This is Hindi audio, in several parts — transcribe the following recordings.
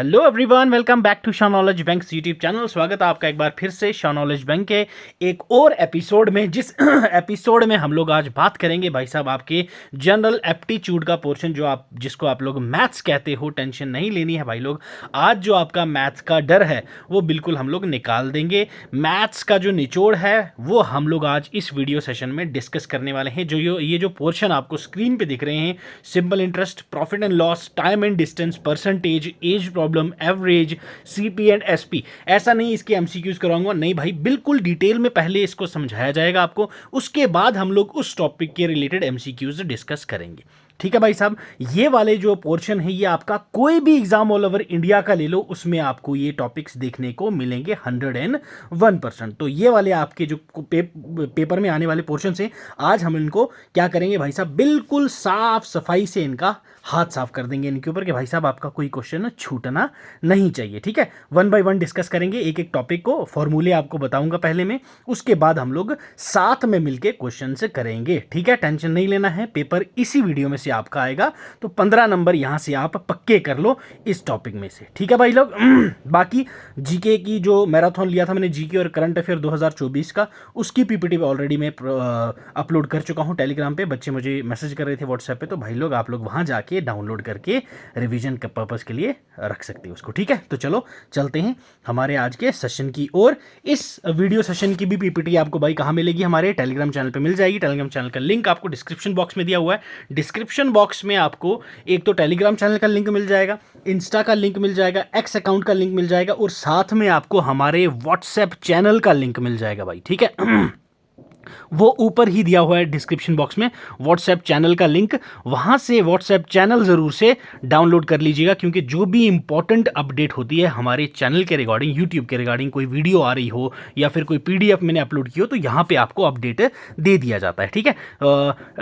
Hello everyone, welcome back to Shah knowledge bank YouTube channel. स्वागत है आपका एक बार फिर से शाह नॉलेज बैंक के एक और एपिसोड में, जिस एपिसोड में हम लोग आज बात करेंगे भाई साहब आपके जनरल एप्टीट्यूड का पोर्शन, जिसको आप लोग मैथ्स कहते हो। टेंशन नहीं लेनी है भाई लोग, आज जो आपका मैथ्स का डर है वो बिल्कुल हम लोग निकाल देंगे। मैथ्स का जो निचोड़ है वो हम लोग आज इस वीडियो सेशन में डिस्कस करने वाले हैं। ये जो पोर्शन आपको स्क्रीन पे दिख रहे हैं, simple interest, profit and loss, time and distance, percentage, age problem, average, CP and SP, ऐसा नहीं इसके एमसीक्यूज कराऊंगा, नहीं भाई, बिल्कुल डिटेल में पहले इसको समझाया जाएगा आपको, उसके बाद हम लोग उस टॉपिक के रिलेटेड एमसीक्यूज डिस्कस करेंगे। ठीक है भाई साहब, ये वाले जो पोर्शन है ये आपका कोई भी एग्जाम ऑल ओवर इंडिया का ले लो, उसमें आपको ये टॉपिक्स देखने को मिलेंगे 101%। तो ये वाले आपके जो पेपर में आने वाले पोर्शन से आज हम इनको क्या करेंगे भाई साहब, बिल्कुल साफ सफाई से इनका हाथ साफ कर देंगे इनके ऊपर कि भाई साहब आपका कोई क्वेश्चन छूटना नहीं चाहिए। ठीक है, वन बाय वन डिस्कस करेंगे एक एक टॉपिक को, फॉर्मूले आपको बताऊंगा पहले में, उसके बाद हम लोग साथ में मिलके क्वेश्चन से करेंगे। ठीक है, टेंशन नहीं लेना है, पेपर इसी वीडियो में से आपका आएगा, तो 15 नंबर यहां से आप पक्के कर लो इस टॉपिक में से। ठीक है भाई लोग, बाकी जीके की जो मैराथन लिया था मैंने, जीके और करंट अफेयर 2024 का, उसकी पीपीटी ऑलरेडी मैं अपलोड कर चुका हूं टेलीग्राम पे। बच्चे मुझे मैसेज कर रहे थे व्हाट्सएप पे, तो भाई लोग आप लोग वहां जाके डाउनलोड करके रिवीजन के पर्पस के लिए रख सकते हो उसको। ठीक है, तो चलो चलते हैं हमारे आज के सेशन की ओर। इस वीडियो सेशन की भी पीपीटी आपको भाई कहां मिलेगी, हमारे टेलीग्राम चैनल पे मिल जाएगी। टेलीग्राम चैनल का लिंक आपको डिस्क्रिप्शन बॉक्स में दिया हुआ है। डिस्क्रिप्शन बॉक्स में आपको एक तो टेलीग्राम चैनल का लिंक मिल जाएगा, इंस्टा का लिंक मिल जाएगा, एक्स अकाउंट का लिंक मिल जाएगा, और साथ में आपको हमारे व्हाट्सएप चैनल का लिंक मिल जाएगा भाई। ठीक है, वो ऊपर ही दिया हुआ है डिस्क्रिप्शन बॉक्स में, व्हाट्सएप चैनल का लिंक। वहां से व्हाट्सएप चैनल जरूर से डाउनलोड कर लीजिएगा, क्योंकि जो भी इंपॉर्टेंट अपडेट होती है हमारे चैनल के रिगार्डिंग, यूट्यूब के रिगार्डिंग, कोई वीडियो आ रही हो या फिर कोई पीडीएफ मैंने अपलोड की हो, तो यहाँ पे आपको अपडेट दे दिया जाता है। ठीक है,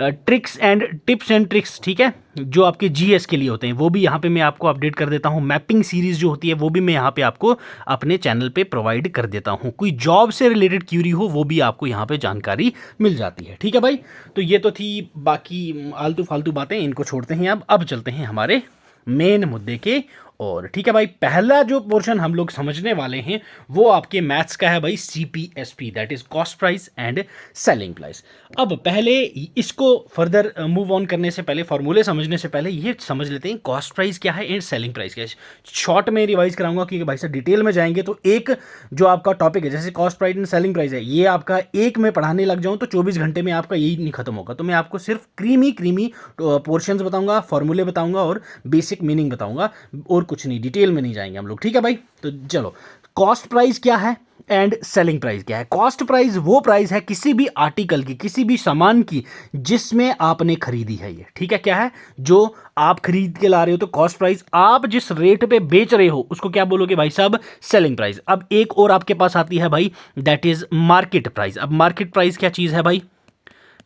tricks and tips and tricks, ठीक है, जो आपके जीएस के लिए होते हैं वो भी यहाँ पे मैं आपको अपडेट कर देता हूँ। मैपिंग सीरीज जो होती है वो भी मैं यहाँ पे आपको अपने चैनल पे प्रोवाइड कर देता हूँ। कोई जॉब से रिलेटेड क्यूरी हो वो भी आपको यहाँ पे जानकारी मिल जाती है। ठीक है भाई, तो ये तो थी बाकी आलतू फालतू बातें, इनको छोड़ते हैं। अब चलते हैं हमारे मेन मुद्दे के। और ठीक है भाई, पहला जो पोर्शन हम लोग समझने वाले हैं वो आपके मैथ्स का है भाई, CP SP, that is cost price and selling price. अब पहले इसको फर्दर मूव ऑन करने से पहले, फॉर्मूले समझने से पहले ये समझ लेते हैं कॉस्ट प्राइस क्या है एंड सेलिंग प्राइस क्या है। शॉर्ट में रिवाइज कराऊंगा, क्योंकि भाई साहब डिटेल में जाएंगे तो एक जो आपका टॉपिक है, जैसे cost price and selling price है, ये आपका एक में पढ़ाने लग जाऊं तो 24 घंटे में आपका यही नहीं खत्म होगा। तो मैं आपको सिर्फ क्रीमी पोर्शंस बताऊंगा, फॉर्मूले बताऊंगा और बेसिक मीनिंग बताऊंगा, और कुछ नहीं, डिटेल में नहीं जाएंगे हम लोग। ठीक है भाई, तो चलो, कॉस्ट प्राइस क्या है एंड सेलिंग प्राइस क्या है। कॉस्ट प्राइस वो प्राइस है किसी भी आर्टिकल की, किसी भी सामान की जिसमें आपने खरीदी है ये। ठीक है, क्या है, जो आप खरीद के ला रहे हो, तो कॉस्ट प्राइस। आप जिस रेट पे बेच रहे हो उसको क्या बोलोगे भाई साहब, सेलिंग प्राइस। अब एक और आपके पास आती है भाई, दैट इज मार्केट प्राइस। अब मार्केट प्राइस क्या चीज है भाई,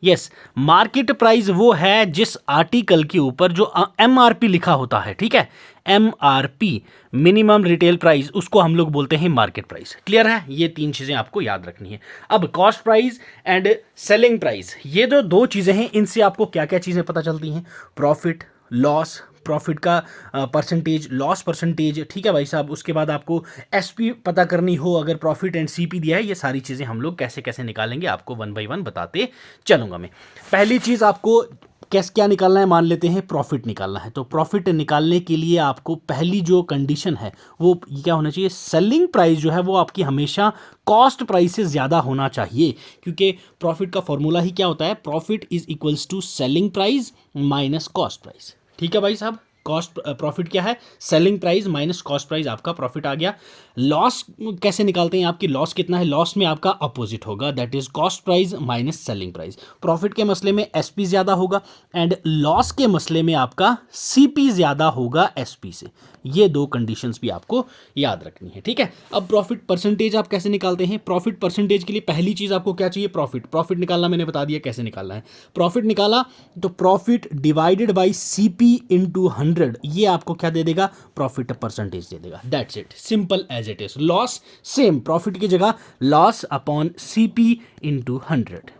यस, मार्केट प्राइस वो है जिस आर्टिकल के ऊपर जो एमआरपी लिखा होता है। ठीक है, एमआरपी, मिनिमम रिटेल प्राइस, उसको हम लोग बोलते हैं मार्केट प्राइस। क्लियर है, ये तीन चीजें आपको याद रखनी है। अब cost price and selling price, ये जो दो चीजें हैं, इनसे आपको क्या क्या चीजें पता चलती हैं, प्रॉफिट लॉस, प्रॉफिट का परसेंटेज, लॉस परसेंटेज। ठीक है भाई साहब, उसके बाद आपको एसपी पता करनी हो, अगर प्रॉफिट एंड सीपी दिया है, ये सारी चीज़ें हम लोग कैसे कैसे निकालेंगे आपको वन बाय वन बताते चलूंगा मैं। पहली चीज़ आपको क्या निकालना है, मान लेते हैं प्रॉफिट निकालना है। तो प्रॉफिट निकालने के लिए आपको पहली जो कंडीशन है वो क्या होना चाहिए, सेलिंग प्राइस जो है वो आपकी हमेशा कॉस्ट प्राइस से ज़्यादा होना चाहिए, क्योंकि प्रॉफिट का फॉर्मूला ही क्या होता है, profit is equals to selling price minus cost price. ठीक है भाई साहब, कॉस्ट प्रॉफिट क्या है, selling price minus cost price, आपका प्रॉफिट आ गया। लॉस कैसे निकालते हैं, आपकी लॉस कितना है, लॉस में आपका अपोजिट होगा, that is cost price minus selling price. Profit के मसले में एसपी ज्यादा होगा एंड लॉस के मसले में आपका सीपी ज्यादा होगा एसपी से। ये दो कंडीशंस भी आपको याद रखनी है। ठीक है, अब प्रॉफिट परसेंटेज आप कैसे निकालते हैं। प्रॉफिट परसेंटेज के लिए पहली चीज आपको क्या चाहिए, प्रॉफिट निकालना मैंने बता दिया कैसे निकालना है। प्रॉफिट निकाला तो profit divided by CP into 100, ये आपको क्या दे देगा, प्रॉफिट परसेंटेज दे देगा। That's it, simple as it is. Loss same, profit की जगह loss upon CP into 100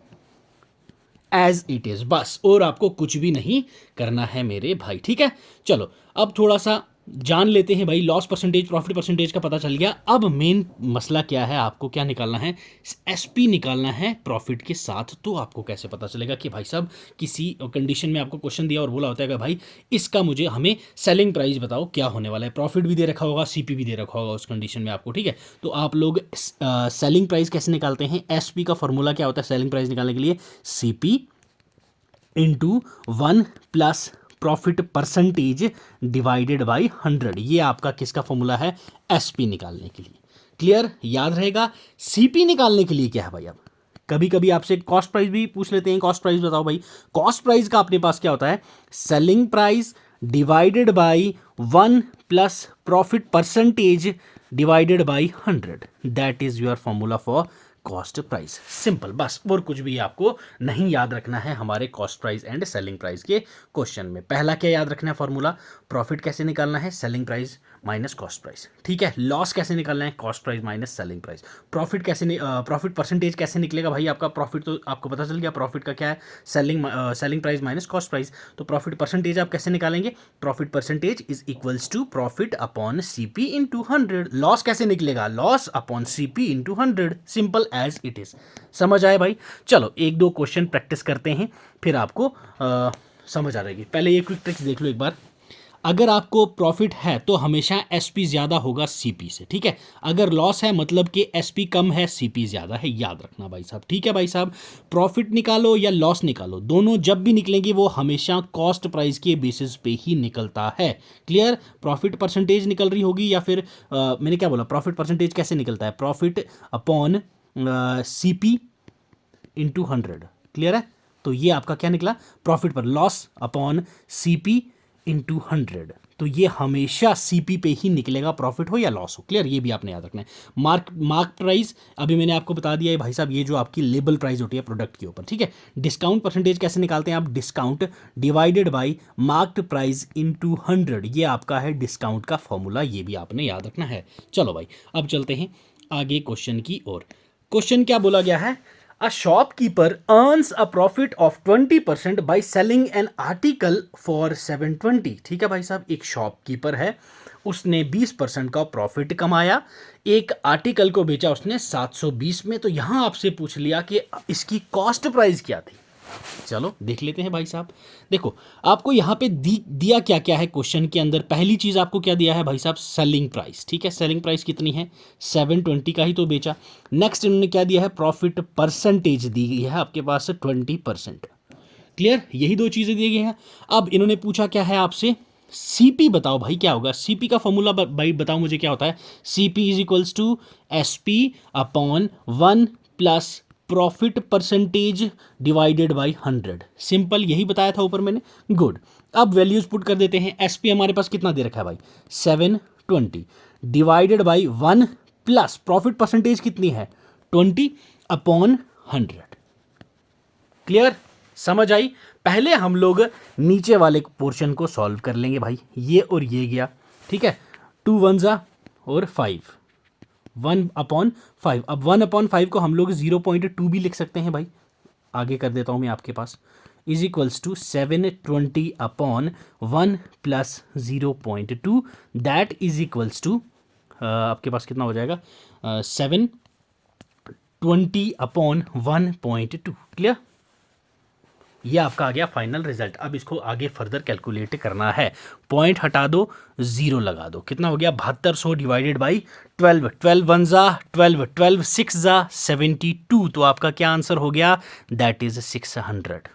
as it is, बस, और आपको कुछ भी नहीं करना है मेरे भाई। ठीक है, चलो अब थोड़ा सा जान लेते हैं भाई, लॉस परसेंटेज प्रॉफिट परसेंटेज का पता चल गया। अब मेन मसला क्या है, आपको क्या निकालना है, एसपी निकालना है प्रॉफिट के साथ। तो आपको कैसे पता चलेगा कि भाई साहब किसी कंडीशन में आपको क्वेश्चन दिया और बोला होता है कि भाई इसका मुझे हमें सेलिंग प्राइस बताओ क्या होने वाला है, प्रॉफिट भी दे रखा होगा, सीपी भी दे रखा होगा उस कंडीशन में आपको, ठीक है। तो आप लोग सेलिंग प्राइस कैसे निकालते हैं, एसपी का फॉर्मूला क्या होता है सेलिंग प्राइस निकालने के लिए, CP into 1 plus profit percentage divided by 100। ये आपका किसका फॉर्मूला है, एसपी निकालने के लिए। क्लियर, याद रहेगा। सीपी निकालने के लिए क्या है भाई, अब कभी कभी आपसे कॉस्ट प्राइस भी पूछ लेते हैं, कॉस्ट प्राइस बताओ भाई। कॉस्ट प्राइस का अपने पास क्या होता है, selling price divided by 1 plus profit percentage divided by 100, that is your formula for cost price. Simple, बस और कुछ भी आपको नहीं याद रखना है हमारे cost price and selling price के क्वेश्चन में। पहला क्या याद रखना है फॉर्मूला, प्रॉफिट कैसे निकालना है, selling price minus cost price, ठीक है। लॉस कैसे निकालना है, cost price minus selling price. Profit कैसे प्रॉफिट परसेंटेज कैसे निकलेगा भाई, आपका प्रॉफिट तो आपको पता चल गया, प्रॉफिट का क्या है, selling price minus cost price. तो प्रॉफिट परसेंटेज आप कैसे निकालेंगे, profit percentage is equals to profit upon CP into 100। Loss कैसे निकलेगा, loss upon CP into 100, simple as it is. समझ आए भाई। चलो एक दो क्वेश्चन प्रैक्टिस करते हैं, फिर आपको समझ आ जाएगी। पहले ये क्विक ट्रिक्स देख लो एक बार। अगर आपको प्रॉफिट है तो हमेशा एसपी ज़्यादा होगा सीपी से, ठीक है। अगर लॉस है मतलब कि एसपी कम है सीपी ज़्यादा है, याद रखना भाई साहब, ठीक है भाई साहब। प्रॉफिट निकालो या लॉस निकालो, दोनों जब भी निकलेंगे वो हमेशा कॉस्ट प्राइस के बेसिस पे ही निकलता है। क्लियर, प्रॉफिट परसेंटेज निकल रही होगी या फिर मैंने क्या बोला, प्रॉफिट परसेंटेज कैसे निकलता है, profit upon CP into 100। Clear है, तो ये आपका क्या निकला, प्रॉफिट पर लॉस अपॉन सीपी इंटू 100। तो ये हमेशा सीपी पे ही निकलेगा, प्रॉफिट हो या लॉस हो। क्लियर, ये भी आपने याद रखना है। मार्क प्राइस अभी मैंने आपको बता दिया है भाई साहब, ये जो आपकी लेबल प्राइस होती है प्रोडक्ट के ऊपर, ठीक है। डिस्काउंट परसेंटेज कैसे निकालते हैं आप, discount divided by marked price into 100, ये आपका है डिस्काउंट का फॉर्मूला, ये भी आपने याद रखना है। चलो भाई अब चलते हैं आगे क्वेश्चन की ओर। क्वेश्चन क्या बोला गया है, A shopkeeper earns a profit of 20% by selling an article for 720। ठीक है भाई साहब, एक शॉपकीपर है, उसने 20% का प्रॉफिट कमाया, एक आर्टिकल को बेचा उसने 720 में। तो यहां आपसे पूछ लिया कि इसकी कॉस्ट प्राइस क्या थी। चलो देख लेते हैं भाई साहब। देखो आपको यहाँ पे दिया क्या क्या है क्वेश्चन के अंदर। पहली चीज़ आपको क्या दिया है भाई साहब, सेलिंग प्राइस, ठीक है। सेलिंग प्राइस कितनी है, 720 का ही तो बेचा। नेक्स्ट इन्होंने क्या दिया है, प्रॉफिट परसेंटेज दी गई है आपके पास 20%। क्लियर, यही दो चीज़ें दी गई हैं। अब इन्होंने पूछा क्या है आपसे, सीपी बताओ भाई क्या होगा। सीपी का फॉर्मूला भाई बताओ मुझे क्या होता है, CP is equals to SP upon 1 plus profit percentage divided by 100। Simple, यही बताया था ऊपर मैंने। गुड, अब वैल्यूज पुट कर देते हैं। एसपी हमारे पास कितना दे रखा है भाई, 720 divided by 1 plus profit percentage कितनी है, 20 अपॉन 100। क्लियर, समझ आई। पहले हम लोग नीचे वाले पोर्शन को सॉल्व कर लेंगे भाई, ये और ये गया, ठीक है। 2 1 जा और 5, 1/5। अब 1/5 को हम लोग 0.2 भी लिख सकते हैं भाई, आगे कर देता हूं मैं आपके पास, is equals to 720 upon 1 plus 0.2, that is equals to आपके पास कितना हो जाएगा, 720 अपॉन 1.2। क्लियर, ये आपका आ गया फाइनल रिजल्ट। अब इसको आगे फर्दर कैलकुलेट करना है, पॉइंट हटा दो, जीरो लगा दो, कितना हो गया 7200 डिवाइडेड बाई 12, 12 1 जा 12, 12 6 जा 72। तो आपका क्या आंसर हो गया, दैट इज 600।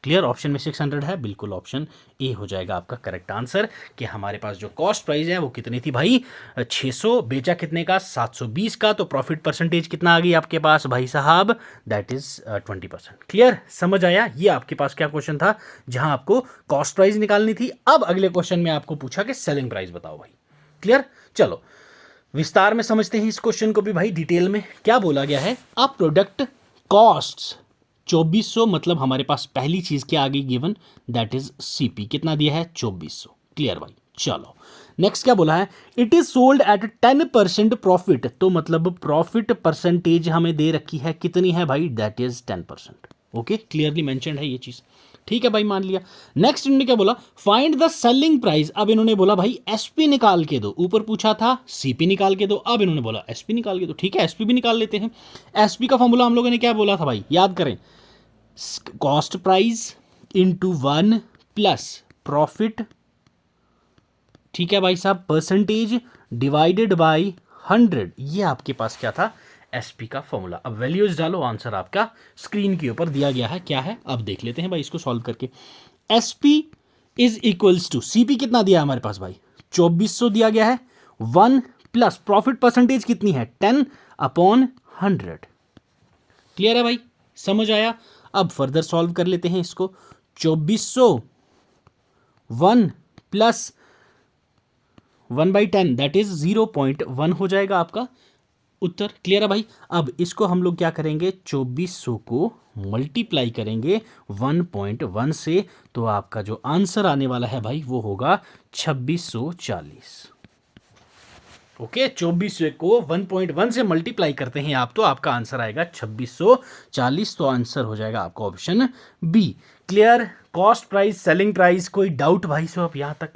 क्लियर, ऑप्शन में 600 है, बिल्कुल ऑप्शन ए हो जाएगा आपका करेक्ट आंसर। कि हमारे पास जो कॉस्ट प्राइस है वो कितनी थी भाई, 600, बेचा कितने का, 720 का। तो प्रॉफिट परसेंटेज कितना आ गई आपके पास भाई साहब, दैट इज 20%। क्लियर, समझ आया। ये आपके पास क्या क्वेश्चन था, जहां आपको कॉस्ट प्राइस निकालनी थी। अब अगले क्वेश्चन में आपको पूछा कि सेलिंग प्राइस बताओ भाई। क्लियर, चलो विस्तार में समझते हैं इस क्वेश्चन को भी भाई डिटेल में। क्या बोला गया है, आप प्रोडक्ट कॉस्ट 2400, मतलब हमारे पास पहली चीज क्या आ गई गिवन, दैट इज सीपी, कितना दिया है 2400। क्लियर भाई, चलो नेक्स्ट क्या बोला है, it is sold at 10% profit. तो मतलब प्रॉफिट परसेंटेज हमें दे रखी है, कितनी है भाई, that is 10%। Okay, clearly mentioned है ये चीज, ठीक है भाई, मान लिया। नेक्स्ट इन्होंने क्या बोला, फाइंड द सेलिंग प्राइस। अब इन्होंने बोला भाई एसपी निकाल के दो, ऊपर पूछा था सीपी निकाल के दो, अब इन्होंने बोला एसपी निकाल के दो। ठीक है, एसपी भी निकाल लेते हैं। एसपी का फॉर्मूला हम लोगों ने क्या बोला था भाई, याद करें, cost price into 1 plus profit, ठीक है भाई साहब, परसेंटेज डिवाइडेड बाय 100। ये आपके पास क्या था, एसपी का फॉर्मूला। अब वैल्यूज डालो, आंसर आपका स्क्रीन के ऊपर दिया गया है। क्या है, अब देख लेते हैं भाई इसको सॉल्व करके। SP is equals to, CP कितना दिया है हमारे पास भाई, 2400 दिया गया है, 1 प्लस प्रॉफिट परसेंटेज कितनी है, 10/100। क्लियर है भाई, समझ आया। अब फर्दर सॉल्व कर लेते हैं इसको। 2400 1 प्लस 1/10 दैट इज 0.1 हो जाएगा आपका उत्तर। क्लियर है भाई। अब इसको हम लोग क्या करेंगे, 2400 को मल्टीप्लाई करेंगे 1.1 से, तो आपका जो आंसर आने वाला है भाई वो होगा 2640। ओके, 2400 को 1.1 से मल्टीप्लाई करते हैं आप, तो आपका आंसर आएगा 2640। तो आंसर हो जाएगा आपका option B. Clear, cost price selling price, कोई डाउट भाई साहब यहाँ तक?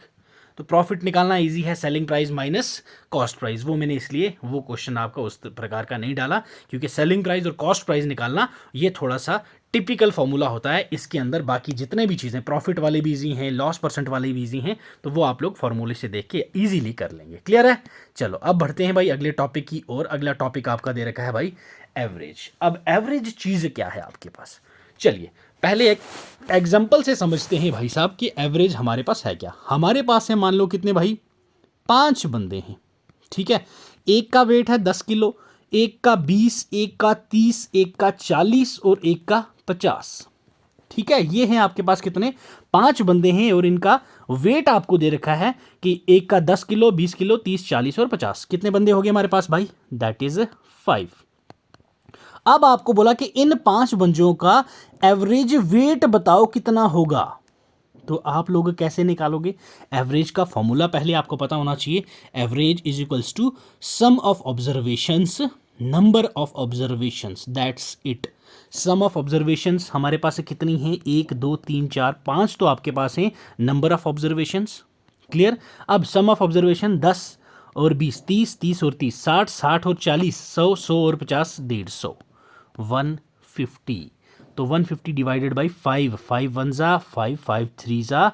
तो प्रॉफिट निकालना इजी है, selling price minus cost price. वो मैंने इसलिए वो क्वेश्चन आपका उस प्रकार का नहीं डाला, क्योंकि सेलिंग प्राइस और कॉस्ट प्राइस निकालना ये थोड़ा सा टिपिकल फॉर्मूला होता है। इसके अंदर बाकी जितने भी चीज़ें, प्रॉफिट वाले भी इजी हैं, लॉस परसेंट वाले भी इजी हैं, तो वो आप लोग फॉर्मूले से देख के ईजिली कर लेंगे। क्लियर है। चलो अब बढ़ते हैं भाई अगले टॉपिक की ओर। अगला टॉपिक आपका दे रखा है भाई एवरेज। अब एवरेज चीज़ क्या है आपके पास, चलिए पहले एक एग्जाम्पल से समझते हैं भाई साहब कि एवरेज हमारे पास है क्या। हमारे पास है, मान लो कितने भाई, 5 बंदे हैं। ठीक है, एक का वेट है 10 किलो, एक का 20, एक का 30, एक का 40 और एक का 50। ठीक है, ये हैं आपके पास कितने, 5 बंदे हैं, और इनका वेट आपको दे रखा है कि एक का 10 किलो, 20 किलो, 30, 40 और 50। कितने बंदे हो गए हमारे पास भाई, दैट इज 5। अब आपको बोला कि इन 5 बंजों का एवरेज वेट बताओ कितना होगा। तो आप लोग कैसे निकालोगे एवरेज का फॉर्मूला, पहले आपको पता होना चाहिए। Average is equals to sum of observations, number of observations, that's it. Sum of observations हमारे पास कितनी है, 1 2 3 4 5, तो आपके पास है नंबर ऑफ ऑब्जर्वेशंस। क्लियर। अब सम ऑफ ऑब्जर्वेशन 10 और 20, 30, 30 और 30, 60, 60 और 40, 100, 100 और 50, 150, 150। तो 150 डिवाइडेड बाई 5, 5 1 जा 5, 5 3 जा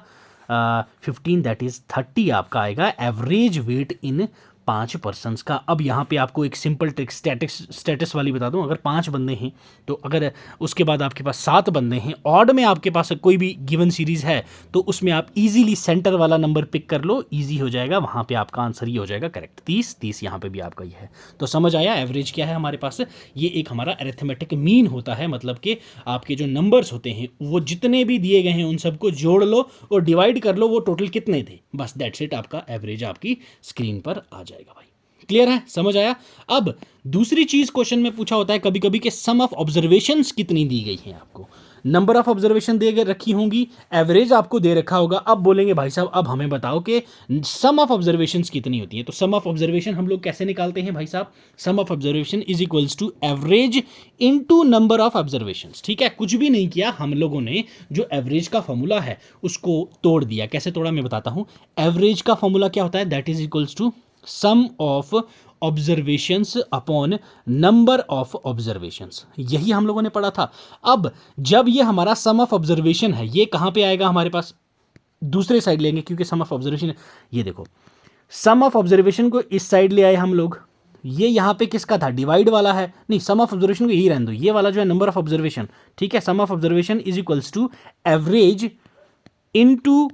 15, दैट इज 30 आपका आएगा एवरेज वेट इन 5 पर्सन्स का। अब यहाँ पे आपको एक सिंपल ट्रिक स्टेटस वाली बता दूँ। अगर 5 बंदे हैं, तो अगर उसके बाद आपके पास 7 बंदे हैं, ऑड में आपके पास कोई भी गिवन सीरीज है, तो उसमें आप इजीली सेंटर वाला नंबर पिक कर लो, इजी हो जाएगा, वहाँ पे आपका आंसर ये हो जाएगा करेक्ट। 30, 30 यहाँ पे भी आपका ये है। तो समझ आया एवरेज क्या है हमारे पास, ये एक हमारा अरिथमेटिक मीन होता है, मतलब कि आपके जो नंबर्स होते हैं वो जितने भी दिए गए हैं उन सबको जोड़ लो और डिवाइड कर लो, वो टोटल कितने थे, बस दैट्स इट, आपका एवरेज आपकी स्क्रीन पर आ जाएगा भाई। क्लियर है, समझ आया। अब दूसरी चीज क्वेश्चन में पूछा होता है कभी कभी कि सम ऑफ ऑब्जर्वेशंस कितनी दी गई है आपको, नंबर ऑफ ऑब्जर्वेशन दे रखी होंगी, एवरेज आपको दे रखा होगा। अब बोलेंगे भाई साहब अब हमें बताओ कि सम ऑफ ऑब्जर्वेशंस कितनी होती है। तो सम ऑफ ऑब्जर्वेशन हम लोग कैसे निकालते हैं भाई साहब, sum of observation is equals to average into number of observations. ठीक है, कुछ भी नहीं किया हम लोगों ने, जो एवरेज का फॉर्मूला है उसको तोड़ दिया। कैसे तोड़ा मैं बताता हूं। एवरेज का फॉर्मूला क्या होता है, that is equals to sum of observations upon number of observations, यही हम लोगों ने पढ़ा था। अब जब ये हमारा सम ऑफ ऑब्जर्वेशन है, ये कहां पे आएगा हमारे पास, दूसरे साइड लेंगे, क्योंकि सम ऑफ ऑब्जर्वेशन, ये देखो सम ऑफ ऑब्जर्वेशन को इस साइड ले आए हम लोग, ये यहां पे किसका था, डिवाइड वाला है, नहीं सम ऑफ ऑब्जर्वेशन को यही रहने दो, ये वाला जो है नंबर ऑफ ऑब्जर्वेशन। ठीक है, sum of observation is equals to average into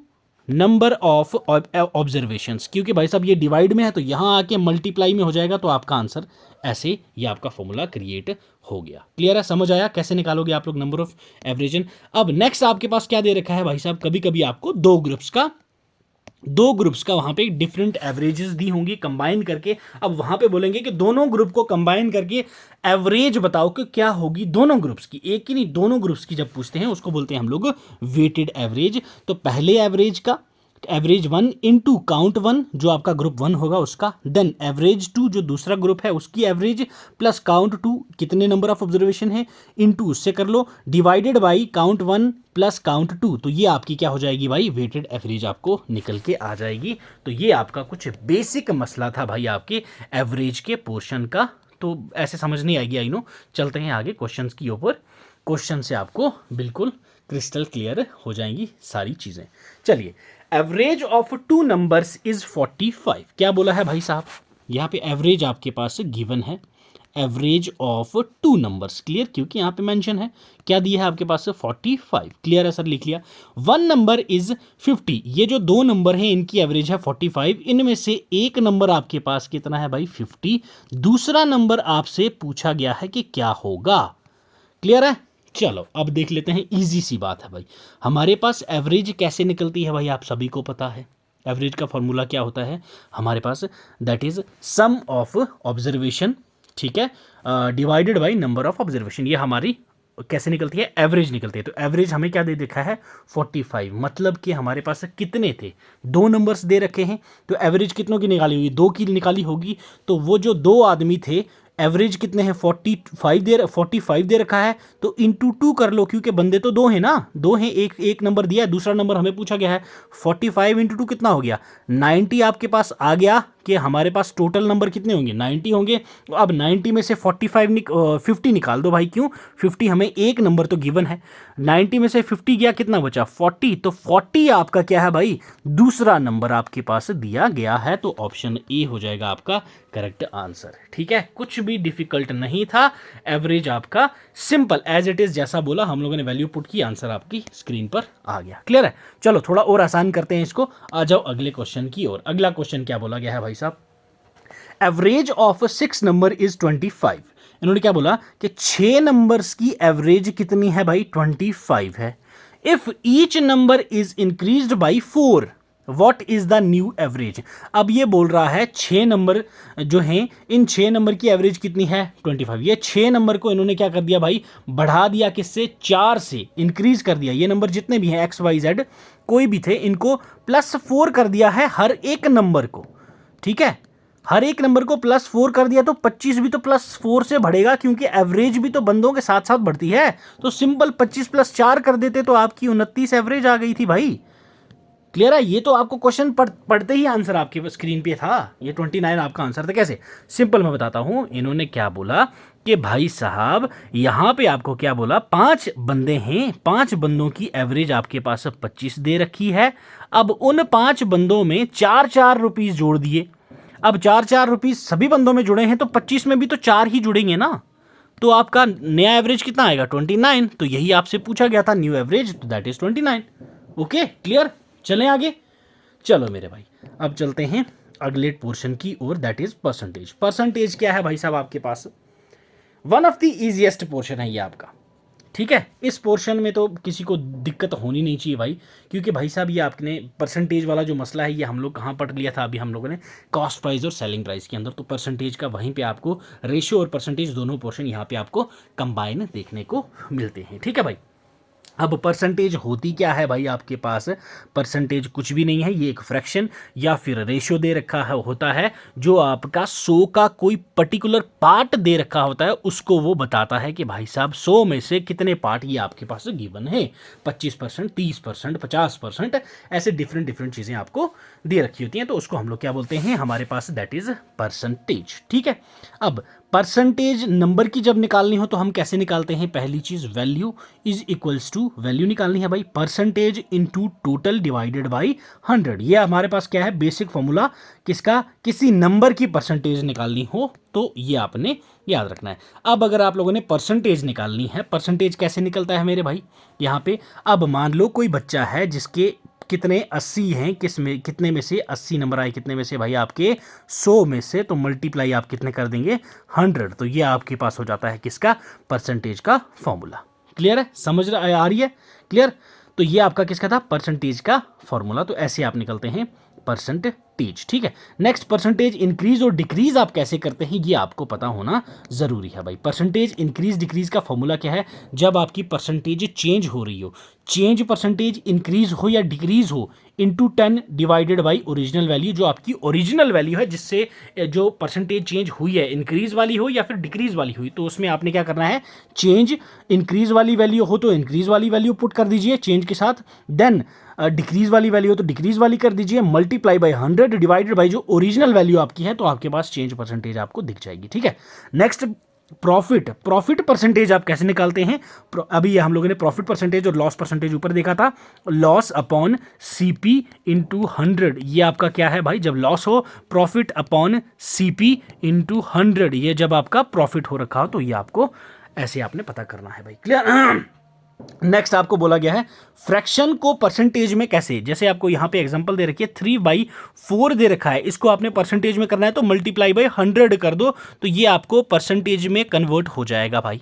number of observations, क्योंकि भाई साहब ये डिवाइड में है तो यहां आके मल्टीप्लाई में हो जाएगा, तो आपका आंसर ऐसे ये आपका फॉर्मूला क्रिएट हो गया। क्लियर है, समझ आया कैसे निकालोगे आप लोग नंबर ऑफ एवरेजन। अब नेक्स्ट आपके पास क्या दे रखा है भाई साहब, कभी कभी आपको दो ग्रुप्स का वहां पे डिफरेंट एवरेजेस दी होंगी कंबाइन करके। अब वहां पे बोलेंगे कि दोनों ग्रुप को कंबाइन करके एवरेज बताओ कि क्या होगी दोनों ग्रुप्स की, एक की नहीं दोनों ग्रुप्स की जब पूछते हैं उसको बोलते हैं हम लोग वेटेड एवरेज। तो पहले एवरेज का, एवरेज 1 इंटू काउंट 1 जो आपका ग्रुप 1 होगा उसका, देन एवरेज 2 जो दूसरा ग्रुप है उसकी एवरेज, प्लस काउंट 2 कितने नंबर ऑफ ऑब्जर्वेशन है इंटू उससे कर लो, divided by count 1 plus count 2, तो ये आपकी क्या हो जाएगी भाई, वेटेड एवरेज आपको निकल के आ जाएगी। तो ये आपका कुछ बेसिक मसला था भाई आपके एवरेज के पोर्शन का, तो ऐसे समझ नहीं आएगी आई नो। चलते हैं आगे क्वेश्चंस की ऊपर, क्वेश्चन से आपको बिल्कुल क्रिस्टल क्लियर हो जाएंगी सारी चीज़ें। चलिए, average of two numbers is 45, क्या बोला है भाई साहब, यहाँ पे एवरेज आपके पास गिवन है, average of two numbers, clear, क्योंकि यहाँ पे मेंशन है, क्या दिया है आपके पास 45, क्लियर है सर, लिख लिया। वन नंबर इज 50, ये जो दो नंबर हैं इनकी एवरेज है 45, इनमें से एक नंबर आपके पास कितना है भाई 50, दूसरा नंबर आपसे पूछा गया है कि क्या होगा, क्लियर है। चलो अब देख लेते हैं, इजी सी बात है भाई, हमारे पास एवरेज कैसे निकलती है भाई, आप सभी को पता है एवरेज का फॉर्मूला क्या होता है हमारे पास, that is sum of observation, ठीक है, divided by number of observation, ये हमारी कैसे निकलती है, एवरेज निकलती है। तो एवरेज हमें क्या दे देखा है 45, मतलब कि हमारे पास कितने थे, दो नंबर्स दे रखे हैं, तो एवरेज कितनों की निकाली हुई, दो की निकाली होगी, तो वो जो दो आदमी थे एवरेज कितने हैं 45 दे रखा है, तो इंटू 2 कर लो, क्योंकि बंदे तो दो हैं ना, दो हैं, एक नंबर दिया है, दूसरा नंबर हमें पूछा गया है, 45 इंटू 2 कितना हो गया 90 आपके पास आ गया, कि हमारे पास टोटल नंबर कितने होंगे 90 होंगे। तो अब 90 में से 50 निकाल दो भाई, क्यों 50 हमें एक नंबर तो गिवन है, 90 में से 50 गया कितना बचा 40, तो 40 आपका क्या है भाई दूसरा नंबर आपके पास दिया गया है, तो ऑप्शन ए हो जाएगा आपका करेक्ट आंसर, ठीक है, कुछ भी डिफिकल्ट नहीं था, एवरेज आपका सिंपल एज इट इज जैसा बोला हम लोगों ने वैल्यू पुट की, आंसर आपकी स्क्रीन पर आ गया, क्लियर है। चलो थोड़ा और आसान करते हैं इसको, आ जाओ अगले क्वेश्चन की ओर। अगला क्वेश्चन क्या बोला गया है भाई साहब, एवरेज ऑफ 6 नंबर इज 25, इन्होंने क्या बोला कि 6 नंबर्स की एवरेज कितनी है भाई 25 है, if each number is increased by 4 what is the new average. अब ये बोल रहा है 6 नंबर जो हैं, इन 6 नंबर की एवरेज कितनी है 25, ये 6 नंबर को इन्होंने क्या कर दिया भाई बढ़ा दिया, किससे 4 से इंक्रीज कर दिया, ये नंबर जितने भी हैं XYZ कोई भी थे इनको +4 कर दिया है हर एक नंबर को, ठीक है, हर एक नंबर को +4 कर दिया, तो 25 भी तो +4 से बढ़ेगा, क्योंकि एवरेज भी तो बंदों के साथ साथ बढ़ती है, तो सिंपल 25 + 4 कर देते तो आपकी 29 एवरेज आ गई थी भाई, क्लियर है। ये तो आपको क्वेश्चन पढ़ते ही आंसर आपके स्क्रीन पे था, ये 29 आपका आंसर था, कैसे सिंपल मैं बताता हूं, इन्होंने क्या बोला कि भाई साहब यहां पे आपको क्या बोला, 5 बंदे हैं, 5 बंदों की एवरेज आपके पास 25 दे रखी है, अब उन 5 बंदों में 4-4 रुपीस जोड़ दिए, अब 4-4 रुपीस सभी बंदों में जुड़े हैं, तो 25 में भी तो 4 ही जुड़ेंगे ना, तो आपका नया एवरेज कितना आएगा 29, तो यही आपसे पूछा गया था न्यू एवरेज, तो दैट इज 29, ओके क्लियर। चलें आगे, चलो मेरे भाई अब चलते हैं अगले पोर्शन की ओर, दैट इज परसेंटेज। परसेंटेज क्या है भाई साहब आपके पास, one of the easiest portion है ये आपका, ठीक है, इस पोर्शन में तो किसी को दिक्कत होनी नहीं चाहिए भाई, क्योंकि भाई साहब ये आपने परसेंटेज वाला जो मसला है ये हम लोग कहाँ पढ़ लिया था अभी हम लोगों ने, कॉस्ट प्राइस और सेलिंग प्राइस के अंदर, तो परसेंटेज का वहीं पे आपको रेशियो और परसेंटेज दोनों पोर्शन यहाँ पे आपको कंबाइन देखने को मिलते हैं, ठीक है भाई। अब परसेंटेज होती क्या है भाई आपके पास, परसेंटेज कुछ भी नहीं है, ये एक फ्रैक्शन या फिर रेशियो दे रखा है होता है, जो आपका 100 का कोई पर्टिकुलर पार्ट दे रखा होता है, उसको वो बताता है कि भाई साहब 100 में से कितने पार्ट ये आपके पास गिवन है, 25%, 30%, 50%, ऐसे डिफरेंट चीज़ें आपको दे रखी होती हैं, तो उसको हम लोग क्या बोलते हैं हमारे पास, दैट इज परसेंटेज, ठीक है। अब परसेंटेज नंबर की जब निकालनी हो तो हम कैसे निकालते हैं, पहली चीज value is equals to, value निकालनी है भाई percentage into total divided by 100, ये हमारे पास क्या है बेसिक फॉर्मूला, किसका, किसी नंबर की परसेंटेज निकालनी हो तो ये आपने याद रखना है। अब अगर आप लोगों ने परसेंटेज निकालनी है, परसेंटेज कैसे निकलता है मेरे भाई यहाँ पे, अब मान लो कोई बच्चा है जिसके कितने 80 हैं, कितने में से 80 नंबर आए, कितने में से भाई आपके 100 में से, तो मल्टीप्लाई आप कितने कर देंगे 100, तो ये आपके पास हो जाता है किसका, परसेंटेज का फॉर्मूला, क्लियर है, समझ आ रही है, क्लियर। तो ये आपका किसका था, परसेंटेज का फॉर्मूला, तो ऐसे आप निकलते हैं परसेंटेज, ठीक है। नेक्स्ट परसेंटेज इंक्रीज और डिक्रीज आप कैसे करते हैं ये आपको पता होना जरूरी है भाई। परसेंटेज इंक्रीज डिक्रीज का फॉर्मूला क्या है, जब आपकी परसेंटेज चेंज हो रही हो, चेंज परसेंटेज इंक्रीज हो या डिक्रीज हो, into 10 divided by original value, जो आपकी ओरिजिनल वैल्यू है जिससे जो परसेंटेज चेंज हुई है, इंक्रीज वाली हो या फिर डिक्रीज वाली हुई, तो उसमें आपने क्या करना है, चेंज इंक्रीज वाली वैल्यू हो तो इंक्रीज वाली वैल्यू पुट कर दीजिए चेंज के साथ, देन डिक्रीज वाली वैल्यू हो तो डिक्रीज वाली कर दीजिए, मल्टीप्लाई बाई 100 डिवाइडेड बाई जो ओरिजिनल वैल्यू आपकी है, तो आपके पास चेंज परसेंटेज आपको दिख जाएगी। ठीक है, नेक्स्ट प्रॉफिट परसेंटेज आप कैसे निकालते हैं? अभी ये हम लोगों ने प्रॉफिट परसेंटेज और लॉस परसेंटेज ऊपर देखा था, लॉस अपॉन सीपी इंटू 100, ये आपका क्या है भाई, जब लॉस हो, प्रॉफिट अपॉन सीपी इंटू 100, ये जब आपका प्रॉफिट हो रखा हो तो ये आपको ऐसे आपने पता करना है भाई। क्लियर? नेक्स्ट आपको बोला गया है फ्रैक्शन को परसेंटेज में कैसे, जैसे आपको यहां पे एग्जांपल दे रखी है 3/4 दे रखा है, इसको आपने परसेंटेज में करना है तो मल्टीप्लाई बाई 100 कर दो, तो ये आपको परसेंटेज में कन्वर्ट हो जाएगा भाई।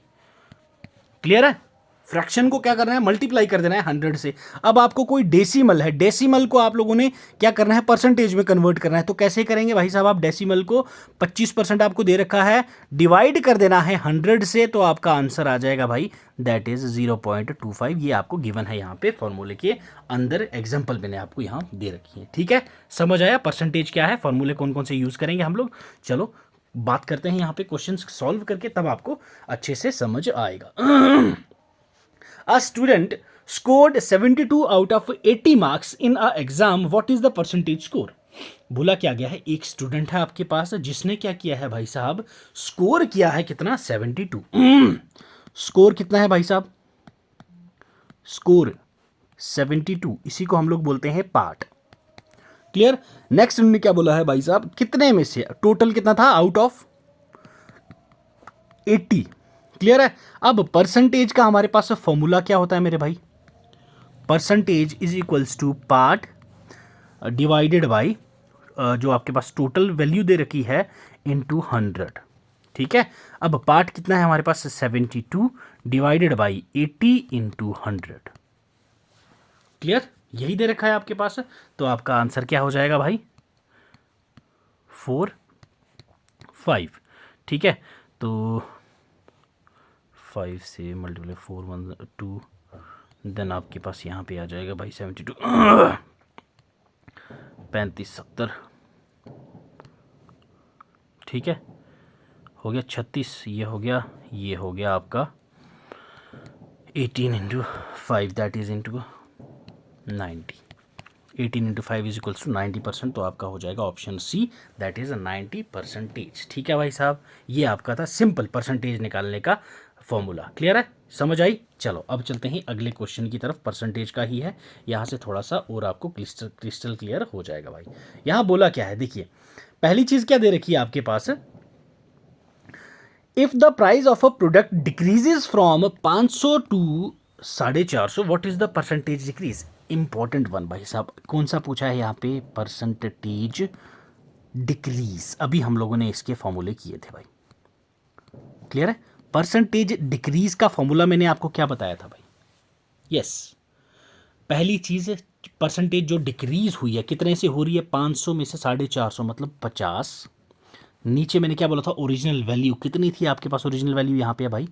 क्लियर है? फ्रैक्शन को क्या करना है, मल्टीप्लाई कर देना है 100 से। अब आपको कोई डेसिमल है, डेसिमल को आप लोगों ने क्या करना है, परसेंटेज में कन्वर्ट करना है, तो कैसे करेंगे भाई साहब? आप डेसिमल को 25% आपको दे रखा है, डिवाइड कर देना है 100 से, तो आपका आंसर आ जाएगा भाई, दैट इज 0.25। ये आपको गिवन है यहाँ पे फॉर्मूले के अंदर, एग्जाम्पल मैंने आपको यहाँ दे रखी है। ठीक है, समझ आया परसेंटेज क्या है, फॉर्मूले कौन कौन से यूज करेंगे हम लोग। चलो बात करते हैं यहाँ पे क्वेश्चन सॉल्व करके, तब आपको अच्छे से समझ आएगा। A student scored 72 out of 80 marks in a exam. What is the percentage score? बोला क्या गया है, एक स्टूडेंट है आपके पास जिसने क्या किया है भाई साहब, स्कोर किया है कितना, 72। स्कोर कितना है भाई साहब, स्कोर 72, इसी को हम लोग बोलते हैं पार्ट। क्लियर? नेक्स्ट उन्होंने क्या बोला है भाई साहब, कितने में से, टोटल कितना था, आउट ऑफ 80। क्लियर है? अब परसेंटेज का हमारे पास फॉर्मूला क्या होता है मेरे भाई, percentage is equals to part divided by जो आपके पास टोटल वैल्यू दे रखी है इनटू 100। ठीक है, अब पार्ट कितना है हमारे पास, 72 डिवाइडेड बाई 80 इंटू 100। क्लियर? यही दे रखा है आपके पास, तो आपका आंसर क्या हो जाएगा भाई, 4, 5। ठीक है, तो 5 से मल्टीप्लाई 4 1 2, देन आपके पास यहाँ पे आ जाएगा भाई 72 35 70। ठीक है, हो गया 36, ये हो गया आपका 18 into 5, that is into 90। 18 into 5 is equals to 90%, तो आपका हो जाएगा ऑप्शन सी, दैट इज 90%। ठीक है भाई साहब, ये आपका था सिंपल परसेंटेज निकालने का फॉर्मूला। क्लियर है, समझ आई? चलो अब चलते हैं अगले क्वेश्चन की तरफ, परसेंटेज का ही है, यहाँ से थोड़ा सा और आपको क्रिस्टल क्लियर हो जाएगा भाई। यहाँ बोला क्या है, देखिए पहली चीज क्या दे रखी है आपके पास, if the price of a product decreases from 500 to 450, what is the percentage decrease. Important one भाई साहब, कौन सा पूछा है यहाँ पे, परसेंटेज डिक्रीज। अभी हम लोगों ने इसके फॉर्मूले किए थे भाई। क्लियर है? परसेंटेज डिक्रीज का फॉर्मूला मैंने आपको क्या बताया था भाई, यस पहली चीज परसेंटेज जो डिक्रीज हुई है कितने से हो रही है, 500 में से 450, मतलब 50। नीचे मैंने क्या बोला था, ओरिजिनल वैल्यू कितनी थी आपके पास, ओरिजिनल वैल्यू यहाँ पे है भाई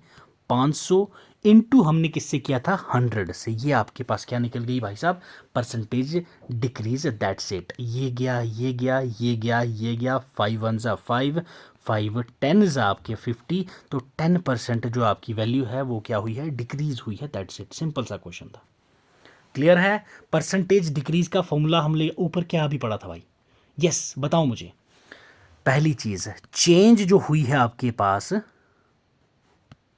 500 इंटू हमने किससे किया था, 100 से, ये आपके पास क्या निकल गई भाई साहब, परसेंटेज डिक्रीज, दैट्स इट। ये गया, ये गया, ये गया, ये गया, 5 1 5, 5 10 आपके 50, तो 10% जो आपकी वैल्यू है वो क्या हुई है, डिक्रीज हुई है, दैट्स इट। सिंपल सा क्वेश्चन था। क्लियर है? परसेंटेज डिक्रीज का फॉर्मूला हमने ऊपर क्या अभी पढ़ा था भाई, यस बताओ मुझे। पहली चीज चेंज जो हुई है आपके पास,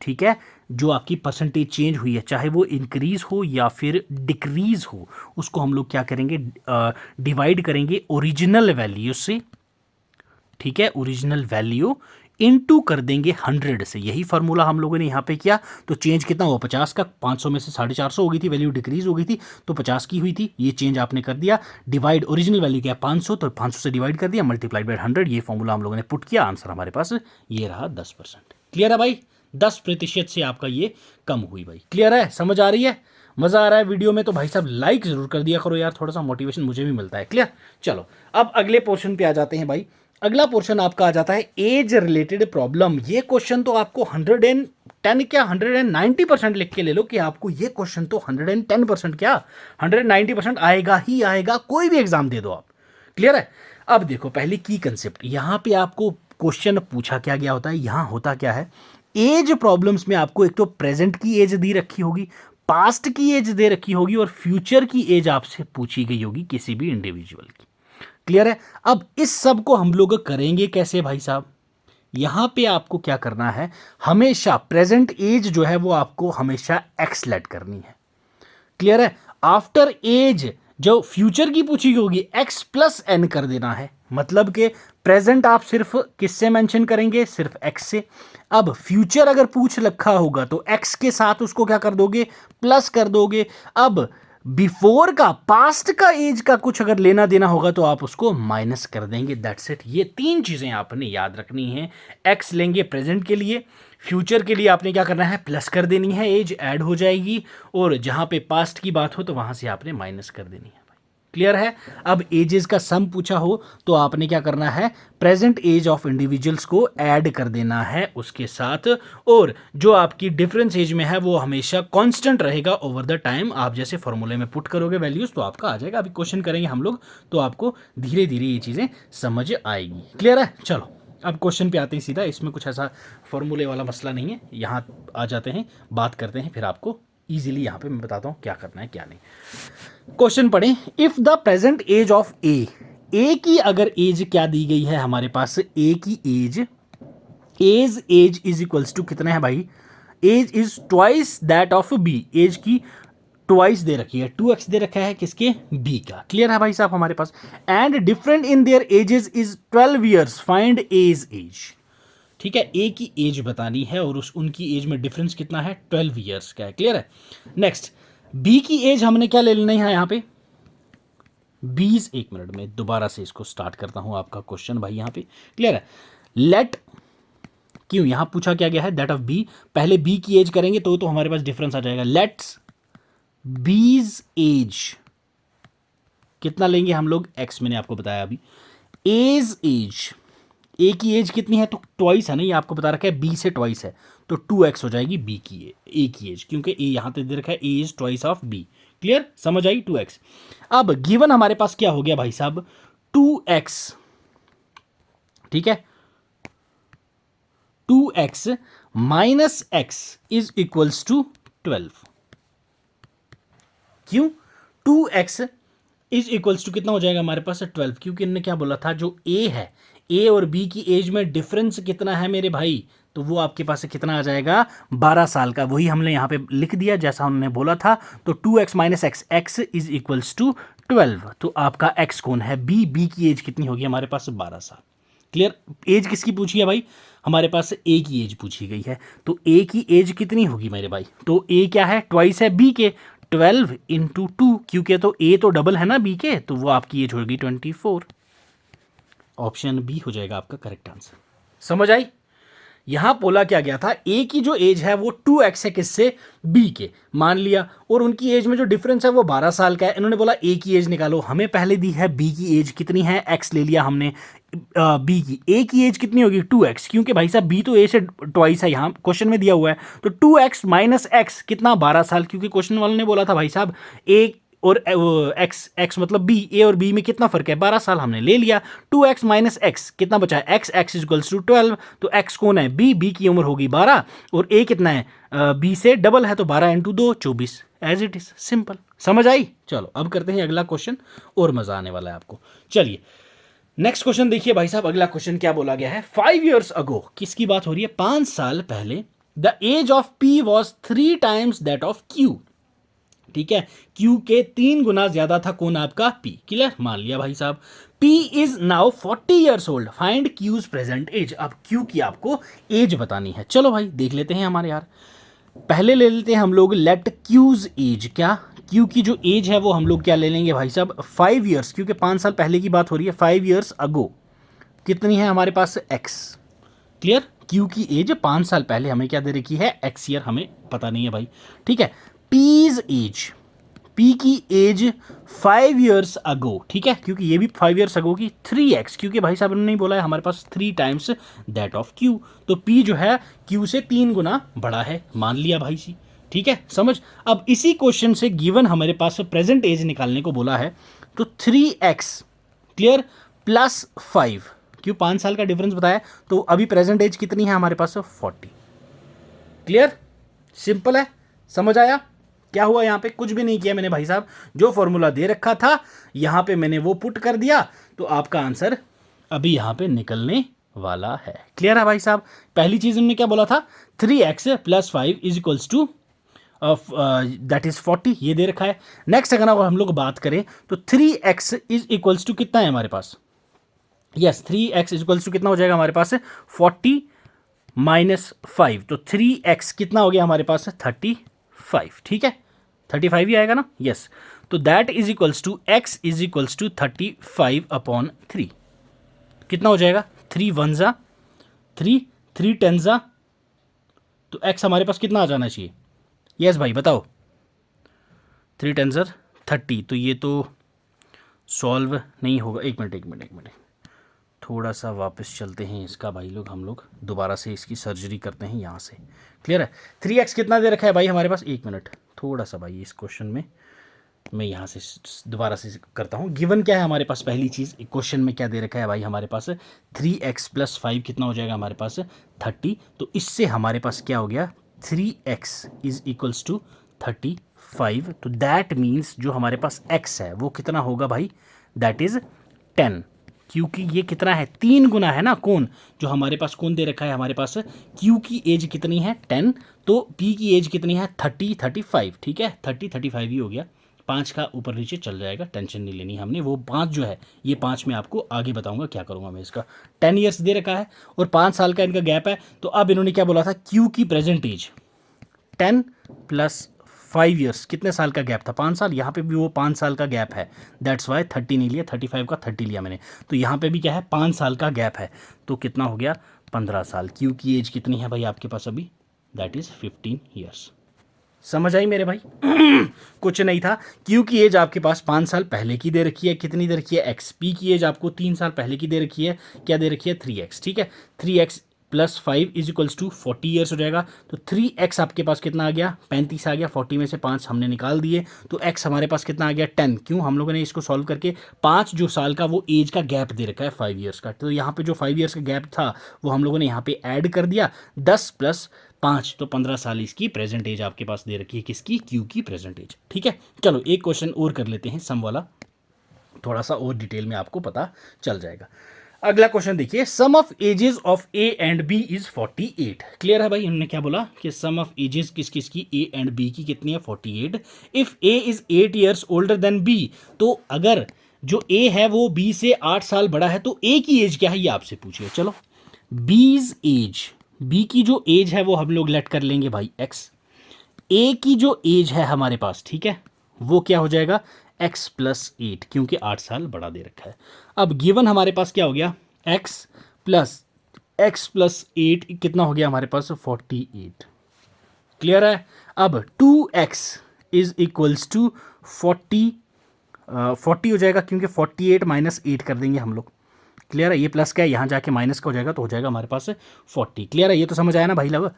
ठीक है, जो आपकी परसेंटेज चेंज हुई है, चाहे वो इंक्रीज हो या फिर डिक्रीज हो, उसको हम लोग क्या करेंगे, डिवाइड करेंगे ओरिजिनल वैल्यू से। ठीक है, ओरिजिनल वैल्यू इनटू कर देंगे 100 से, यही फार्मूला हम लोगों ने यहाँ पे किया। तो चेंज कितना हुआ, 50 का, 500 में से 450 हो गई थी, वैल्यू डिक्रीज हो गई थी तो 50 की हुई थी, ये चेंज आपने कर दिया, डिवाइड ओरिजिनल वैल्यू क्या है 500, तो 500 से डिवाइड कर दिया, मल्टीप्लाइड बाय 100, ये फॉर्मूला हम लोगों ने पुट किया, आंसर हमारे पास ये रहा 10%। क्लियर है भाई, 10% से आपका ये कम हुई भाई। क्लियर है, समझ आ रही है, मज़ा आ रहा है वीडियो में तो भाई साहब लाइक ज़रूर कर दिया करो यार, थोड़ा सा मोटिवेशन मुझे भी मिलता है। क्लियर? चलो अब अगले पोर्शन पे आ जाते हैं भाई। अगला पोर्शन आपका आ जाता है एज रिलेटेड प्रॉब्लम। ये क्वेश्चन तो आपको 110 क्या 190% लिख के ले लो कि आपको ये क्वेश्चन तो 110% क्या 190% आएगा ही आएगा, कोई भी एग्जाम दे दो आप। क्लियर है। अब देखो पहले की कंसेप्ट, यहां पे आपको क्वेश्चन पूछा क्या गया होता है, यहां होता क्या है, एज प्रॉब्लम्स में आपको एक तो प्रेजेंट की एज दी रखी होगी, पास्ट की एज दे रखी होगी और फ्यूचर की एज आपसे पूछी गई होगी किसी भी इंडिविजुअल की। क्लियर है। अब इस सब को हम लोग करेंगे कैसे भाई साहब, यहां पे आपको क्या करना है, हमेशा प्रेजेंट एज जो है वो आपको हमेशा एक्स लेट करनी है। क्लियर है। आफ्टर एज जो फ्यूचर की पूछी होगी एक्स प्लस एन कर देना है, मतलब कि प्रेजेंट आप सिर्फ किससे मेंशन करेंगे, सिर्फ एक्स से। अब फ्यूचर अगर पूछ रखा होगा तो एक्स के साथ उसको क्या कर दोगे, प्लस कर दोगे। अब बिफोर का, पास्ट का एज का कुछ अगर लेना देना होगा तो आप उसको माइनस कर देंगे। That's it. ये तीन चीजें आपने याद रखनी है। एक्स लेंगे प्रेजेंट के लिए, फ्यूचर के लिए आपने क्या करना है, प्लस कर देनी है, एज ऐड हो जाएगी, और जहां पे पास्ट की बात हो तो वहां से आपने माइनस कर देनी है। क्लियर है। अब एजेस का सम पूछा हो तो आपने क्या करना है, प्रेजेंट एज ऑफ इंडिविजुअल्स को ऐड कर देना है उसके साथ, और जो आपकी डिफरेंस एज में है वो हमेशा कांस्टेंट रहेगा ओवर द टाइम। आप जैसे फॉर्मूले में पुट करोगे वैल्यूज तो आपका आ जाएगा। अभी क्वेश्चन करेंगे हम लोग तो आपको धीरे धीरे ये चीजें समझ आएगी। क्लियर है। चलो अब क्वेश्चन पे आते हैं सीधा, इसमें कुछ ऐसा फॉर्मूले वाला मसला नहीं है। यहाँ आ जाते हैं, बात करते हैं, फिर आपको इजीली यहाँ पे मैं बताता हूँ क्या करना है क्या नहीं। क्वेश्चन पढ़ें। If the present age of A की अगर एज क्या दी गई है हमारे पास, ए की एज इज इक्वल्स टू कितना है भाई, A is twice that of B, A की ट्वाइस दे रखी है, 2x दे रखा है किसके, बी का। क्लियर है भाई साहब हमारे पास। And different in their ages is 12 years, find age. ठीक है, ए की एज बतानी है और उनकी एज में डिफरेंस कितना है, 12 ईयर्स का है। क्लियर है। नेक्स्ट बी की एज हमने क्या ले लेना है यहाँ पे, 20। एक मिनट में दोबारा से इसको स्टार्ट करता हूं आपका क्वेश्चन भाई यहाँ पे। क्लियर है। लेट, क्यों यहां पूछा क्या गया है, दैट ऑफ बी, पहले बी की एज करेंगे तो हमारे पास डिफरेंस आ जाएगा। लेट्स बीज एज कितना लेंगे हम लोग, एक्स मैंने आपको बताया अभी। एज ए की एज कितनी है, तो ट्वाइस है ना, ये आपको बता रखा है, बी से ट्वाइस है तो 2x हो जाएगी बी की ए की एज, क्योंकि ए यहां पे दे रखा है A is twice of B. Clear, समझ आई, 2x। अब गिवन हमारे पास क्या हो गया भाई साहब, 2x। ठीक है, 2x minus x is equals to 12। क्यों, 2x इज इक्वल्स टू कितना हो जाएगा हमारे पास 12, क्योंकि इन्होंने क्या बोला था, जो a है, a और b की एज में डिफरेंस कितना है मेरे भाई, तो वो आपके पास कितना आ जाएगा, 12 साल का। वही हमने यहाँ पे लिख दिया जैसा उन्होंने बोला था। तो 2x minus x, x is equals to 12। तो आपका x कौन है, b की एज कितनी होगी हमारे पास, 12 साल। क्लियर। एज किसकी पूछी है भाई, हमारे पास a की एज पूछी गई है, तो a की एज कितनी होगी मेरे भाई, तो a क्या है, ट्वाइस है b के, 12 इंटू 2, क्योंकि तो a तो डबल है ना b के, तो वो आपकी एज होगी 24। ऑप्शन बी हो जाएगा आपका करेक्ट आंसर। समझ आई। यहां बोला क्या गया था, ए की जो एज है वो 2x है किससे, बी के, मान लिया, और उनकी एज में जो डिफरेंस है वो 12 साल का है। इन्होंने बोला ए की एज निकालो, हमें पहले दी है बी की एज कितनी है, x ले लिया हमने बी की, ए की एज कितनी होगी 2x, क्योंकि भाई साहब बी तो ए से ट्वाइस है, यहाँ क्वेश्चन में दिया हुआ है। तो 2x माइनस एक्स कितना, 12 साल, क्योंकि क्वेश्चन वाले ने बोला था भाई साहब ए और एक्स मतलब बी, ए और बी में कितना फर्क है, 12 साल, हमने ले लिया। 2x माइनस एक्स कितना बचा है, एक्स इक्वल्स टू 12। तो एक्स कौन है, बी की उम्र होगी 12, और ए कितना है, बी से डबल है, तो 12 into 2 24, as it is, simple. समझ आई। चलो अब करते हैं अगला क्वेश्चन, और मजा आने वाला है आपको। चलिए नेक्स्ट क्वेश्चन देखिए भाई साहब, अगला क्वेश्चन क्या बोला गया है, 5 years अगो, किसकी बात हो रही है, 5 साल पहले, the age of P was 3 times that of Q. ठीक है, Q के 3 गुना ज्यादा था कौन, आपका P। क्लियर, मान लिया भाई साहब। P is now 40 years old, find Q's present age. अब Q की आपको एज बतानी है। चलो भाई देख लेते हैं हमारे यार, पहले ले लेते हैं हम लोग लेट Q's एज, क्या Q की जो एज है वो हम लोग क्या ले लेंगे भाई साहब, 5 years, क्योंकि 5 साल पहले की बात हो रही है, 5 years अगो कितनी है हमारे पास, X। क्लियर, Q की एज 5 साल पहले हमें क्या दे रखी है, X ईयर, हमें पता नहीं है भाई। ठीक है, P's एज, पी की एज 5 ईयर्स अगो, ठीक है, क्योंकि ये भी 5 ईयर्स अगो की 3x, क्योंकि भाई साहब ने नहीं बोला है हमारे पास 3 टाइम्स दैट ऑफ क्यू, तो पी जो है क्यू से 3 गुना बड़ा है, मान लिया भाई सी, ठीक है समझ। अब इसी क्वेश्चन से गिवन हमारे पास प्रेजेंट एज निकालने को बोला है, तो 3x क्लियर प्लस 5, क्यों 5 साल का डिफरेंस बताया, तो अभी प्रेजेंट एज कितनी है हमारे पास 40, क्लियर, सिंपल है, समझ आया। क्या हुआ यहाँ पे, कुछ भी नहीं किया मैंने भाई साहब, जो फॉर्मूला दे रखा था यहाँ पे मैंने वो पुट कर दिया, तो आपका आंसर अभी यहाँ पे निकलने वाला है। क्लियर है भाई साहब। पहली चीज हमने क्या बोला था, 3x plus 5 is equals to that is 40, ये दे रखा है। नेक्स्ट अगर हम लोग बात करें तो 3x इज इक्वल्स टू कितना है हमारे पास, yes 3x is equals to कितना हो जाएगा हमारे पास 40 माइनस 5, तो 3x कितना हो गया हमारे पास 35, ठीक है 35 ही आएगा ना, यस। तो that is equals to x is equals to 35 upon 3, कितना हो जाएगा 3 वन ज़ा 3, 3 टेन ज़ा, तो x हमारे पास कितना आ जाना चाहिए, यस भाई बताओ, 3 टेन ज़र 30, तो ये तो सॉल्व नहीं होगा, एक मिनट थोड़ा सा वापस चलते हैं इसका भाई लोग, हम लोग दोबारा से इसकी सर्जरी करते हैं यहाँ से, क्लियर है। 3x कितना दे रखा है भाई हमारे पास, एक मिनट थोड़ा सा भाई इस क्वेश्चन में मैं यहाँ से दोबारा से करता हूँ। गिवन क्या है हमारे पास, पहली चीज़ क्वेश्चन में क्या दे रखा है भाई हमारे पास 3x प्लस 5 कितना हो जाएगा हमारे पास 30, तो इससे हमारे पास क्या हो गया 3x इज इक्वल्स टू 35, तो दैट मीन्स जो हमारे पास x है वो कितना होगा भाई, दैट इज 10, क्योंकि ये कितना है 3 गुना है ना, कौन जो हमारे पास कौन दे रखा है हमारे पास, Q की एज कितनी है 10, तो P की एज कितनी है 35, ठीक है 35 ही हो गया, 5 का ऊपर नीचे चल जाएगा, टेंशन नहीं लेनी हमने, वो 5 जो है ये 5 मैं आपको आगे बताऊंगा क्या करूंगा मैं इसका। 10 ईयर्स दे रखा है और 5 साल का इनका गैप है, तो अब इन्होंने क्या बोला था, Q की प्रेजेंट एज 10 प्लस 5 ईयर्स, कितने साल का गैप था 5 साल, यहाँ पे भी वो 5 साल का गैप है, दैट्स वाई 30 नहीं लिया, 35 का 30 लिया मैंने, तो यहाँ पे भी क्या है 5 साल का गैप है, तो कितना हो गया 15 साल। क्यू की एज कितनी है भाई आपके पास अभी, दैट इज 15 ईयर्स, समझ आई मेरे भाई कुछ नहीं था। क्यू की एज आपके पास 5 साल पहले की दे रखी है, कितनी दे रखी है x, पी की एज आपको 3 साल पहले की दे रखी है, क्या दे रखी है 3x, ठीक है 3x plus 5 is equals to 40 years हो जाएगा, तो 3x आपके पास कितना आ गया 35 आ गया, 40 में से 5 हमने निकाल दिए, तो x हमारे पास कितना आ गया 10, क्यों हम लोगों ने इसको सॉल्व करके 5 जो साल का वो एज का गैप दे रखा है 5 ईयर्स का, तो यहाँ पे जो 5 ईयर्स का गैप था वो हम लोगों ने यहाँ पे ऐड कर दिया, 10 प्लस 5 तो 15 साल इसकी प्रेजेंट एज आपके पास दे रखी है, किसकी क्यू की प्रेजेंट एज, ठीक है। चलो एक क्वेश्चन और कर लेते हैं सम वाला, थोड़ा सा और डिटेल में आपको पता चल जाएगा। अगला क्वेश्चन देखिए, sum of ages of A and B is 48, clear है भाई, इन्होंने क्या बोला कि सम ऑफ एजेस किस किस की ए एंड बी की कितनी है 48, if A is 8 years older than B, तो अगर जो ए है वो बी से 8 साल बड़ा है तो ए की एज क्या है ये आपसे पूछिए। चलो बीज एज, बी की जो एज है वो हम लोग लेट कर लेंगे भाई एक्स, ए की जो एज है हमारे पास, ठीक है वो क्या हो जाएगा x प्लस 8, क्योंकि 8 साल बड़ा दे रखा है। अब गिवन हमारे पास क्या हो गया x प्लस 8 कितना हो गया हमारे पास 48, क्लियर है। अब 2x इज इक्वल्स टू 40 हो जाएगा, क्योंकि 48 माइनस 8 कर देंगे हम लोग, क्लियर है, ये प्लस का है यहाँ जाके माइनस का हो जाएगा, तो हो जाएगा हमारे पास 40, क्लियर है, ये तो समझ आया ना भाई लोग।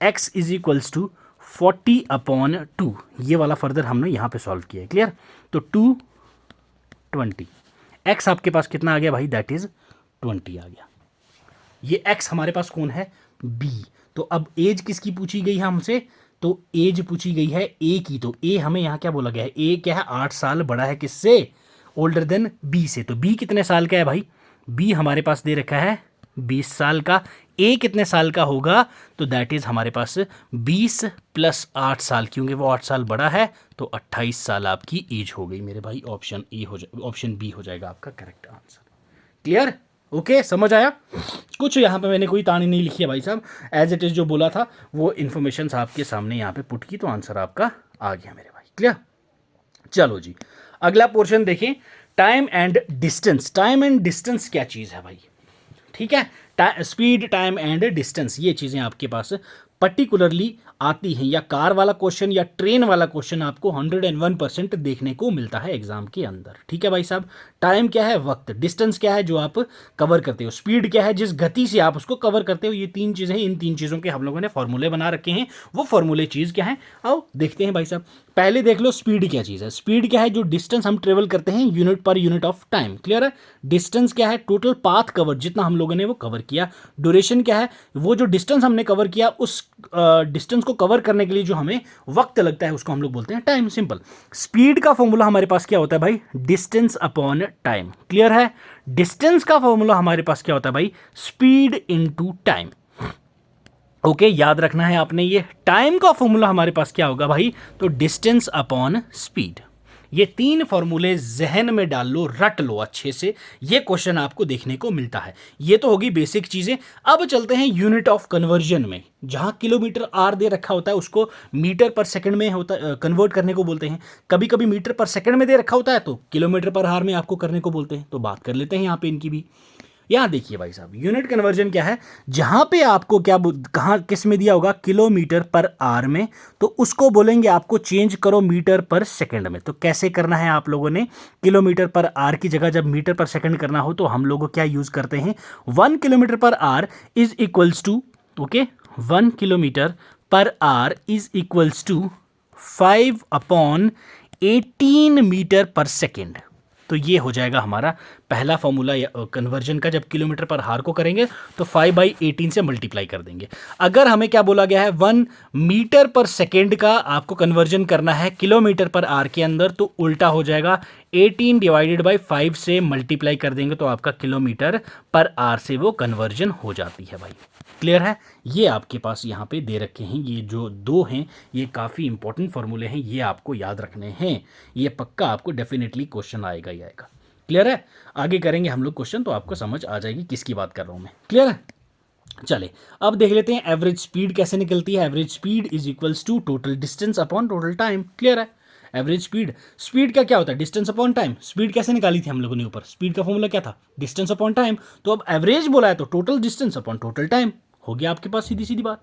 x is equals to 40 upon 2, ये वाला फर्दर हमने यहाँ पे सॉल्व किया है, क्लियर, तो 220, x आपके पास कितना आ गया भाई दैट इज 20 आ गया, ये x हमारे पास कौन है b, तो अब एज किसकी पूछी गई है हमसे, तो एज पूछी गई है a की, तो a हमें यहाँ क्या बोला गया है, a क्या है 8 साल बड़ा है किससे, ओल्डर देन b से, तो b कितने साल का है भाई, b हमारे पास दे रखा है 20 साल का, ए कितने साल का होगा, तो दैट इज हमारे पास 20 प्लस 8 साल, क्योंकि वो 8 साल बड़ा है, तो 28 साल आपकी एज हो गई मेरे भाई, ऑप्शन ए हो जाए, ऑप्शन बी हो जाएगा आपका करेक्ट आंसर, क्लियर, ओके समझ आया। कुछ यहाँ पे मैंने कोई तानी नहीं लिखी है भाई साहब, एज इट इज जो बोला था वो इन्फॉर्मेशन आपके सामने यहाँ पे पुट की, तो आंसर आपका आ गया मेरे भाई, क्लियर। चलो जी अगला पोर्शन देखें, time and distance, time and distance क्या चीज़ है भाई, ठीक है, स्पीड टाइम एंड डिस्टेंस ये चीज़ें आपके पास पर्टिकुलरली आती हैं, या कार वाला क्वेश्चन या ट्रेन वाला क्वेश्चन आपको 101% देखने को मिलता है एग्जाम के अंदर। ठीक है भाई साहब, टाइम क्या है, वक्त, डिस्टेंस क्या है जो आप कवर करते हो, स्पीड क्या है जिस गति से आप उसको कवर करते हो, ये तीन चीजें, इन तीन चीजों के हम लोगों ने फॉर्मूले बना रखे हैं। वो फॉर्मूले चीज क्या है, आओ देखते हैं भाई साहब। पहले देख लो स्पीड क्या चीज है। स्पीड क्या है, जो डिस्टेंस हम ट्रेवल करते हैं unit per unit of time. Clear है। डिस्टेंस क्या है, टोटल पाथ कवर, जितना हम लोगों ने वो कवर किया। ड्यूरेशन क्या है, वो जो डिस्टेंस हमने कवर किया उस डिस्टेंस को कवर करने के लिए जो हमें वक्त लगता है उसको हम लोग बोलते हैं टाइम। सिंपल। स्पीड का फॉर्मूला हमारे पास क्या होता है भाई, डिस्टेंस अपॉन टाइम। क्लियर है। डिस्टेंस का फॉर्मूला हमारे पास क्या होता है भाई, स्पीड इनटू टाइम। ओके, याद रखना है आपने ये। टाइम का फॉर्मूला हमारे पास क्या होगा भाई, तो डिस्टेंस अपॉन स्पीड। ये तीन फॉर्मूले जहन में डाल लो, रट लो अच्छे से, ये क्वेश्चन आपको देखने को मिलता है। ये तो होगी बेसिक चीजें। अब चलते हैं यूनिट ऑफ कन्वर्जन में, जहां किलोमीटर आर दे रखा होता है उसको मीटर पर सेकंड में होता कन्वर्ट करने को बोलते हैं। कभी कभी मीटर पर सेकंड में दे रखा होता है तो किलोमीटर पर आर में आपको करने को बोलते हैं। तो बात कर लेते हैं यहाँ पे इनकी भी। यहां देखिए भाई साहब, यूनिट कन्वर्जन क्या है, जहां पे आपको क्या कहां किस में दिया होगा, किलोमीटर पर आर में, तो उसको बोलेंगे आपको चेंज करो मीटर पर सेकंड में। तो कैसे करना है आप लोगों ने, किलोमीटर पर आर की जगह जब मीटर पर सेकंड करना हो तो हम लोग क्या यूज करते हैं, 1 kilometre per hour is equals to, okay, 1 kilometre per hour is equals to 5/18 metre per second. तो ये हो जाएगा हमारा पहला फॉर्मूला कन्वर्जन का। जब किलोमीटर पर आर को करेंगे तो 5/18 से मल्टीप्लाई कर देंगे। अगर हमें क्या बोला गया है, 1 मीटर पर सेकेंड का आपको कन्वर्जन करना है किलोमीटर पर आर के अंदर, तो उल्टा हो जाएगा, 18 डिवाइडेड बाई 5 से मल्टीप्लाई कर देंगे तो आपका किलोमीटर पर आर से वो कन्वर्जन हो जाती है भाई। क्लियर है। ये आपके पास यहाँ पे दे रखे हैं, ये जो दो हैं ये काफ़ी इंपॉर्टेंट फॉर्मूले हैं, ये आपको याद रखने हैं। ये पक्का आपको डेफिनेटली क्वेश्चन आएगा ही आएगा। क्लियर है। आगे करेंगे हम लोग क्वेश्चन तो आपको समझ आ जाएगी किसकी बात कर रहा हूँ मैं। क्लियर है। चले अब देख लेते हैं एवरेज स्पीड कैसे निकलती है। Average speed is equals to total distance upon total time. Clear है। एवरेज स्पीड, स्पीड का क्या होता है, डिस्टेंस अपॉन टाइम। स्पीड कैसे निकाली थी हम लोगों ने ऊपर, स्पीड का फॉर्मूला क्या था, डिस्टेंस अपॉन टाइम। तो अब एवरेज बोला है तो total distance upon total time हो गया आपके पास, सीधी सीधी बात।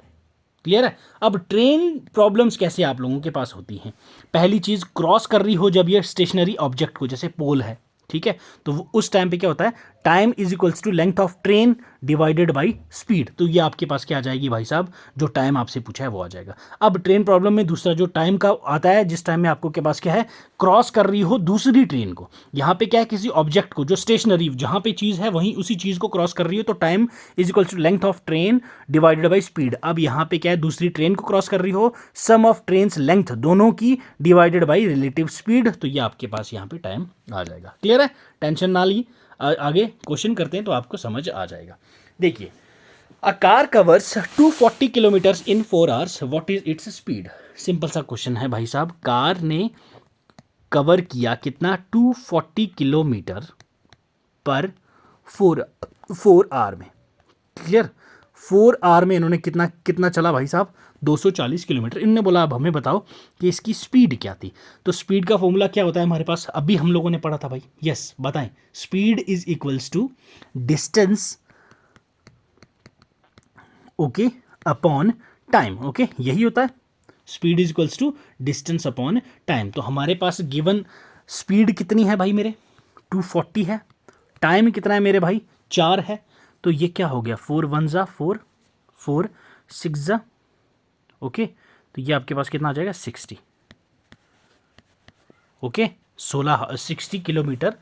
क्लियर है। अब ट्रेन प्रॉब्लम्स कैसे आप लोगों के पास होती हैं, पहली चीज क्रॉस कर रही हो जब ये स्टेशनरी ऑब्जेक्ट को, जैसे पोल है, ठीक है, तो उस टाइम पे क्या होता है, time is equals to length of train divided by speed. तो ये आपके पास क्या आ जाएगी भाई साहब, जो टाइम आपसे पूछा है वो आ जाएगा। अब ट्रेन प्रॉब्लम में दूसरा जो टाइम का आता है, जिस टाइम में आपको के पास क्या है, क्रॉस कर रही हो दूसरी ट्रेन को। यहाँ पे क्या है, किसी ऑब्जेक्ट को जो स्टेशनरी जहाँ पे चीज़ है वहीं उसी चीज़ को क्रॉस कर रही हो, तो time is equals to length of train divided by speed. अब यहाँ पे क्या है, दूसरी ट्रेन को क्रॉस कर रही हो, सम ऑफ ट्रेन लेंथ दोनों की डिवाइडेड बाई रिलेटिव स्पीड। तो ये आपके पास यहाँ पे टाइम आ जाएगा। क्लियर है। टेंशन ना ली, आगे क्वेश्चन करते हैं तो आपको समझ आ जाएगा। देखिए, a car covers 240 kilometres in 4 hours, what is its speed. Simple सा क्वेश्चन है भाई साहब, कार ने कवर किया कितना, 240 किलोमीटर पर 4 आवर में। क्लियर। 4 आवर में इन्होंने कितना चला भाई साहब, 240 किलोमीटर। इन्होंने बोला अब हमें बताओ कि इसकी स्पीड क्या थी। तो स्पीड का फॉर्मूला क्या होता है हमारे पास, अभी हम लोगों ने पढ़ा था भाई। यस, बताएं। Speed is equals to distance, okay, upon time. Okay, यही होता है। Speed is equals to distance upon time. तो हमारे पास गिवन स्पीड कितनी है भाई मेरे, 240 है। टाइम कितना है मेरे भाई, 4 है। तो ये क्या हो गया, 4 1 जा 4, 4 6 जा, ओके, तो ये आपके पास कितना आ जाएगा, 60। Okay, 60 kilometre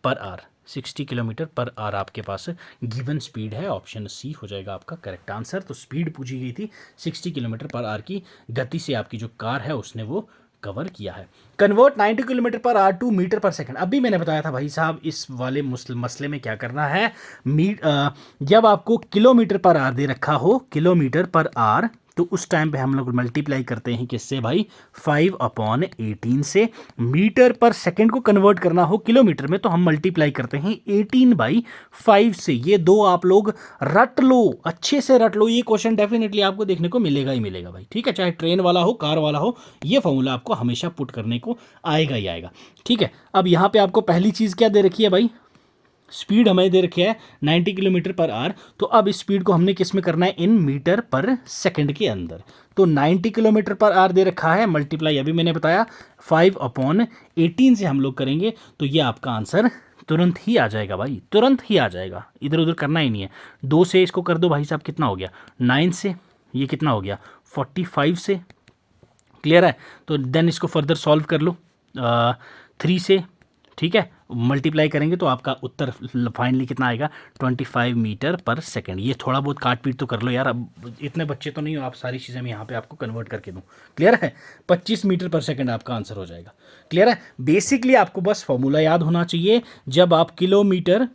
per our, 60 kilometre per our आपके पास गिवन स्पीड है। ऑप्शन सी हो जाएगा आपका करेक्ट आंसर। तो स्पीड पूछी गई थी, 60 किलोमीटर पर आवर की गति से आपकी जो कार है उसने वो कवर किया है। Convert 90 kilometre per hour to metre per second. अभी मैंने बताया था भाई साहब, इस वाले मसले में क्या करना है, जब आपको किलोमीटर पर आवर दे रखा हो, किलोमीटर पर आवर, तो उस टाइम पे हम लोग मल्टीप्लाई करते हैं किससे भाई, 5/18 से। मीटर पर सेकंड को कन्वर्ट करना हो किलोमीटर में तो हम मल्टीप्लाई करते हैं 18/5 से। ये दो आप लोग रट लो, अच्छे से रट लो, ये क्वेश्चन डेफिनेटली आपको देखने को मिलेगा ही मिलेगा भाई। ठीक है, चाहे ट्रेन वाला हो, कार वाला हो, ये फॉर्मूला आपको हमेशा पुट करने को आएगा ही आएगा। ठीक है। अब यहाँ पे आपको पहली चीज़ क्या दे रखी है भाई, स्पीड हमें दे रखी है 90 किलोमीटर पर आवर, तो अब इस स्पीड को हमने किस में करना है, इन मीटर पर सेकंड के अंदर। तो 90 किलोमीटर पर आवर दे रखा है, मल्टीप्लाई अभी मैंने बताया 5/18 से हम लोग करेंगे, तो ये आपका आंसर तुरंत ही आ जाएगा भाई, तुरंत ही आ जाएगा, इधर उधर करना ही नहीं है। 2 से इसको कर दो भाई साहब, कितना हो गया 9 से, ये कितना हो गया 45 से, क्लियर है। तो देन इसको फर्दर सॉल्व कर लो 3 से, ठीक है, मल्टीप्लाई करेंगे तो आपका उत्तर फाइनली कितना आएगा 25 मीटर पर सेकंड। ये थोड़ा बहुत काट पीट तो कर लो यार, अब इतने बच्चे तो नहीं हो आप, सारी चीज़ें मैं यहाँ पे आपको कन्वर्ट करके दूँ, क्लियर है। 25 मीटर पर सेकंड आपका आंसर हो जाएगा, क्लियर है। बेसिकली आपको बस फॉर्मूला याद होना चाहिए, जब आप किलोमीटर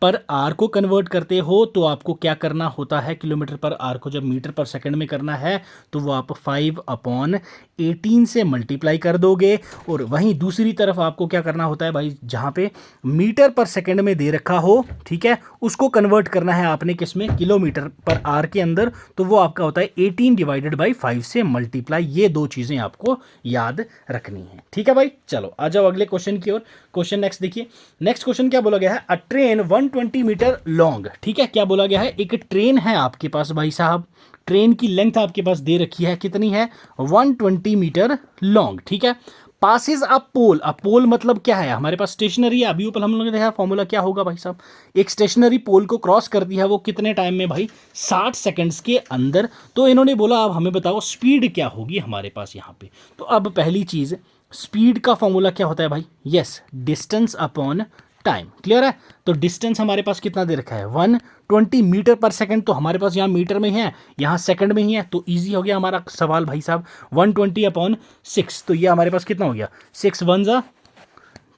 पर आर को कन्वर्ट करते हो तो आपको क्या करना होता है, किलोमीटर पर आर को जब मीटर पर सेकंड में करना है तो वो आप 5/18 से मल्टीप्लाई कर दोगे। और वहीं दूसरी तरफ आपको क्या करना होता है भाई, जहाँ पे मीटर पर सेकंड में दे रखा हो, ठीक है, उसको कन्वर्ट करना है आपने किस में, किलोमीटर पर आर के अंदर, तो वो आपका होता है 18/5 से मल्टीप्लाई। ये दो चीज़ें आपको याद रखनी है, ठीक है भाई। चलो आ जाओ अगले क्वेश्चन की ओर। क्वेश्चन नेक्स्ट देखिए, नेक्स्ट क्वेश्चन क्या बोला गया है, अ ट्रेन 120 मीटर लॉन्ग, ठीक है, क्या बोला गया है, एक ट्रेन है आपके पास भाई साहब, ट्रेन की लेंथ आपके पास दे रखी है, कितनी है 120 मीटर लॉन्ग, ठीक है। पासिस अ पोल, अ पोल मतलब क्या है, हमारे पास स्टेशनरी है, अभी ऊपर हम लोगों ने देखा फॉर्मूला क्या होगा भाई साहब, एक स्टेशनरी पोल को क्रॉस करती है वो कितने टाइम में भाई, 60 सेकंड्स के अंदर। तो इन्होंने बोला अब हमें बताओ स्पीड क्या होगी हमारे पास यहाँ पे। तो अब पहली चीज, स्पीड का फॉर्मूला क्या होता है भाई, yes, distance upon time, clear है। तो डिस्टेंस हमारे पास कितना दे रखा है 120 मीटर पर सेकंड, तो हमारे पास यहाँ मीटर में ही है, यहाँ सेकंड में ही है, तो इजी हो गया हमारा सवाल भाई साहब। 120/6, तो ये हमारे पास कितना हो गया 6 1 जा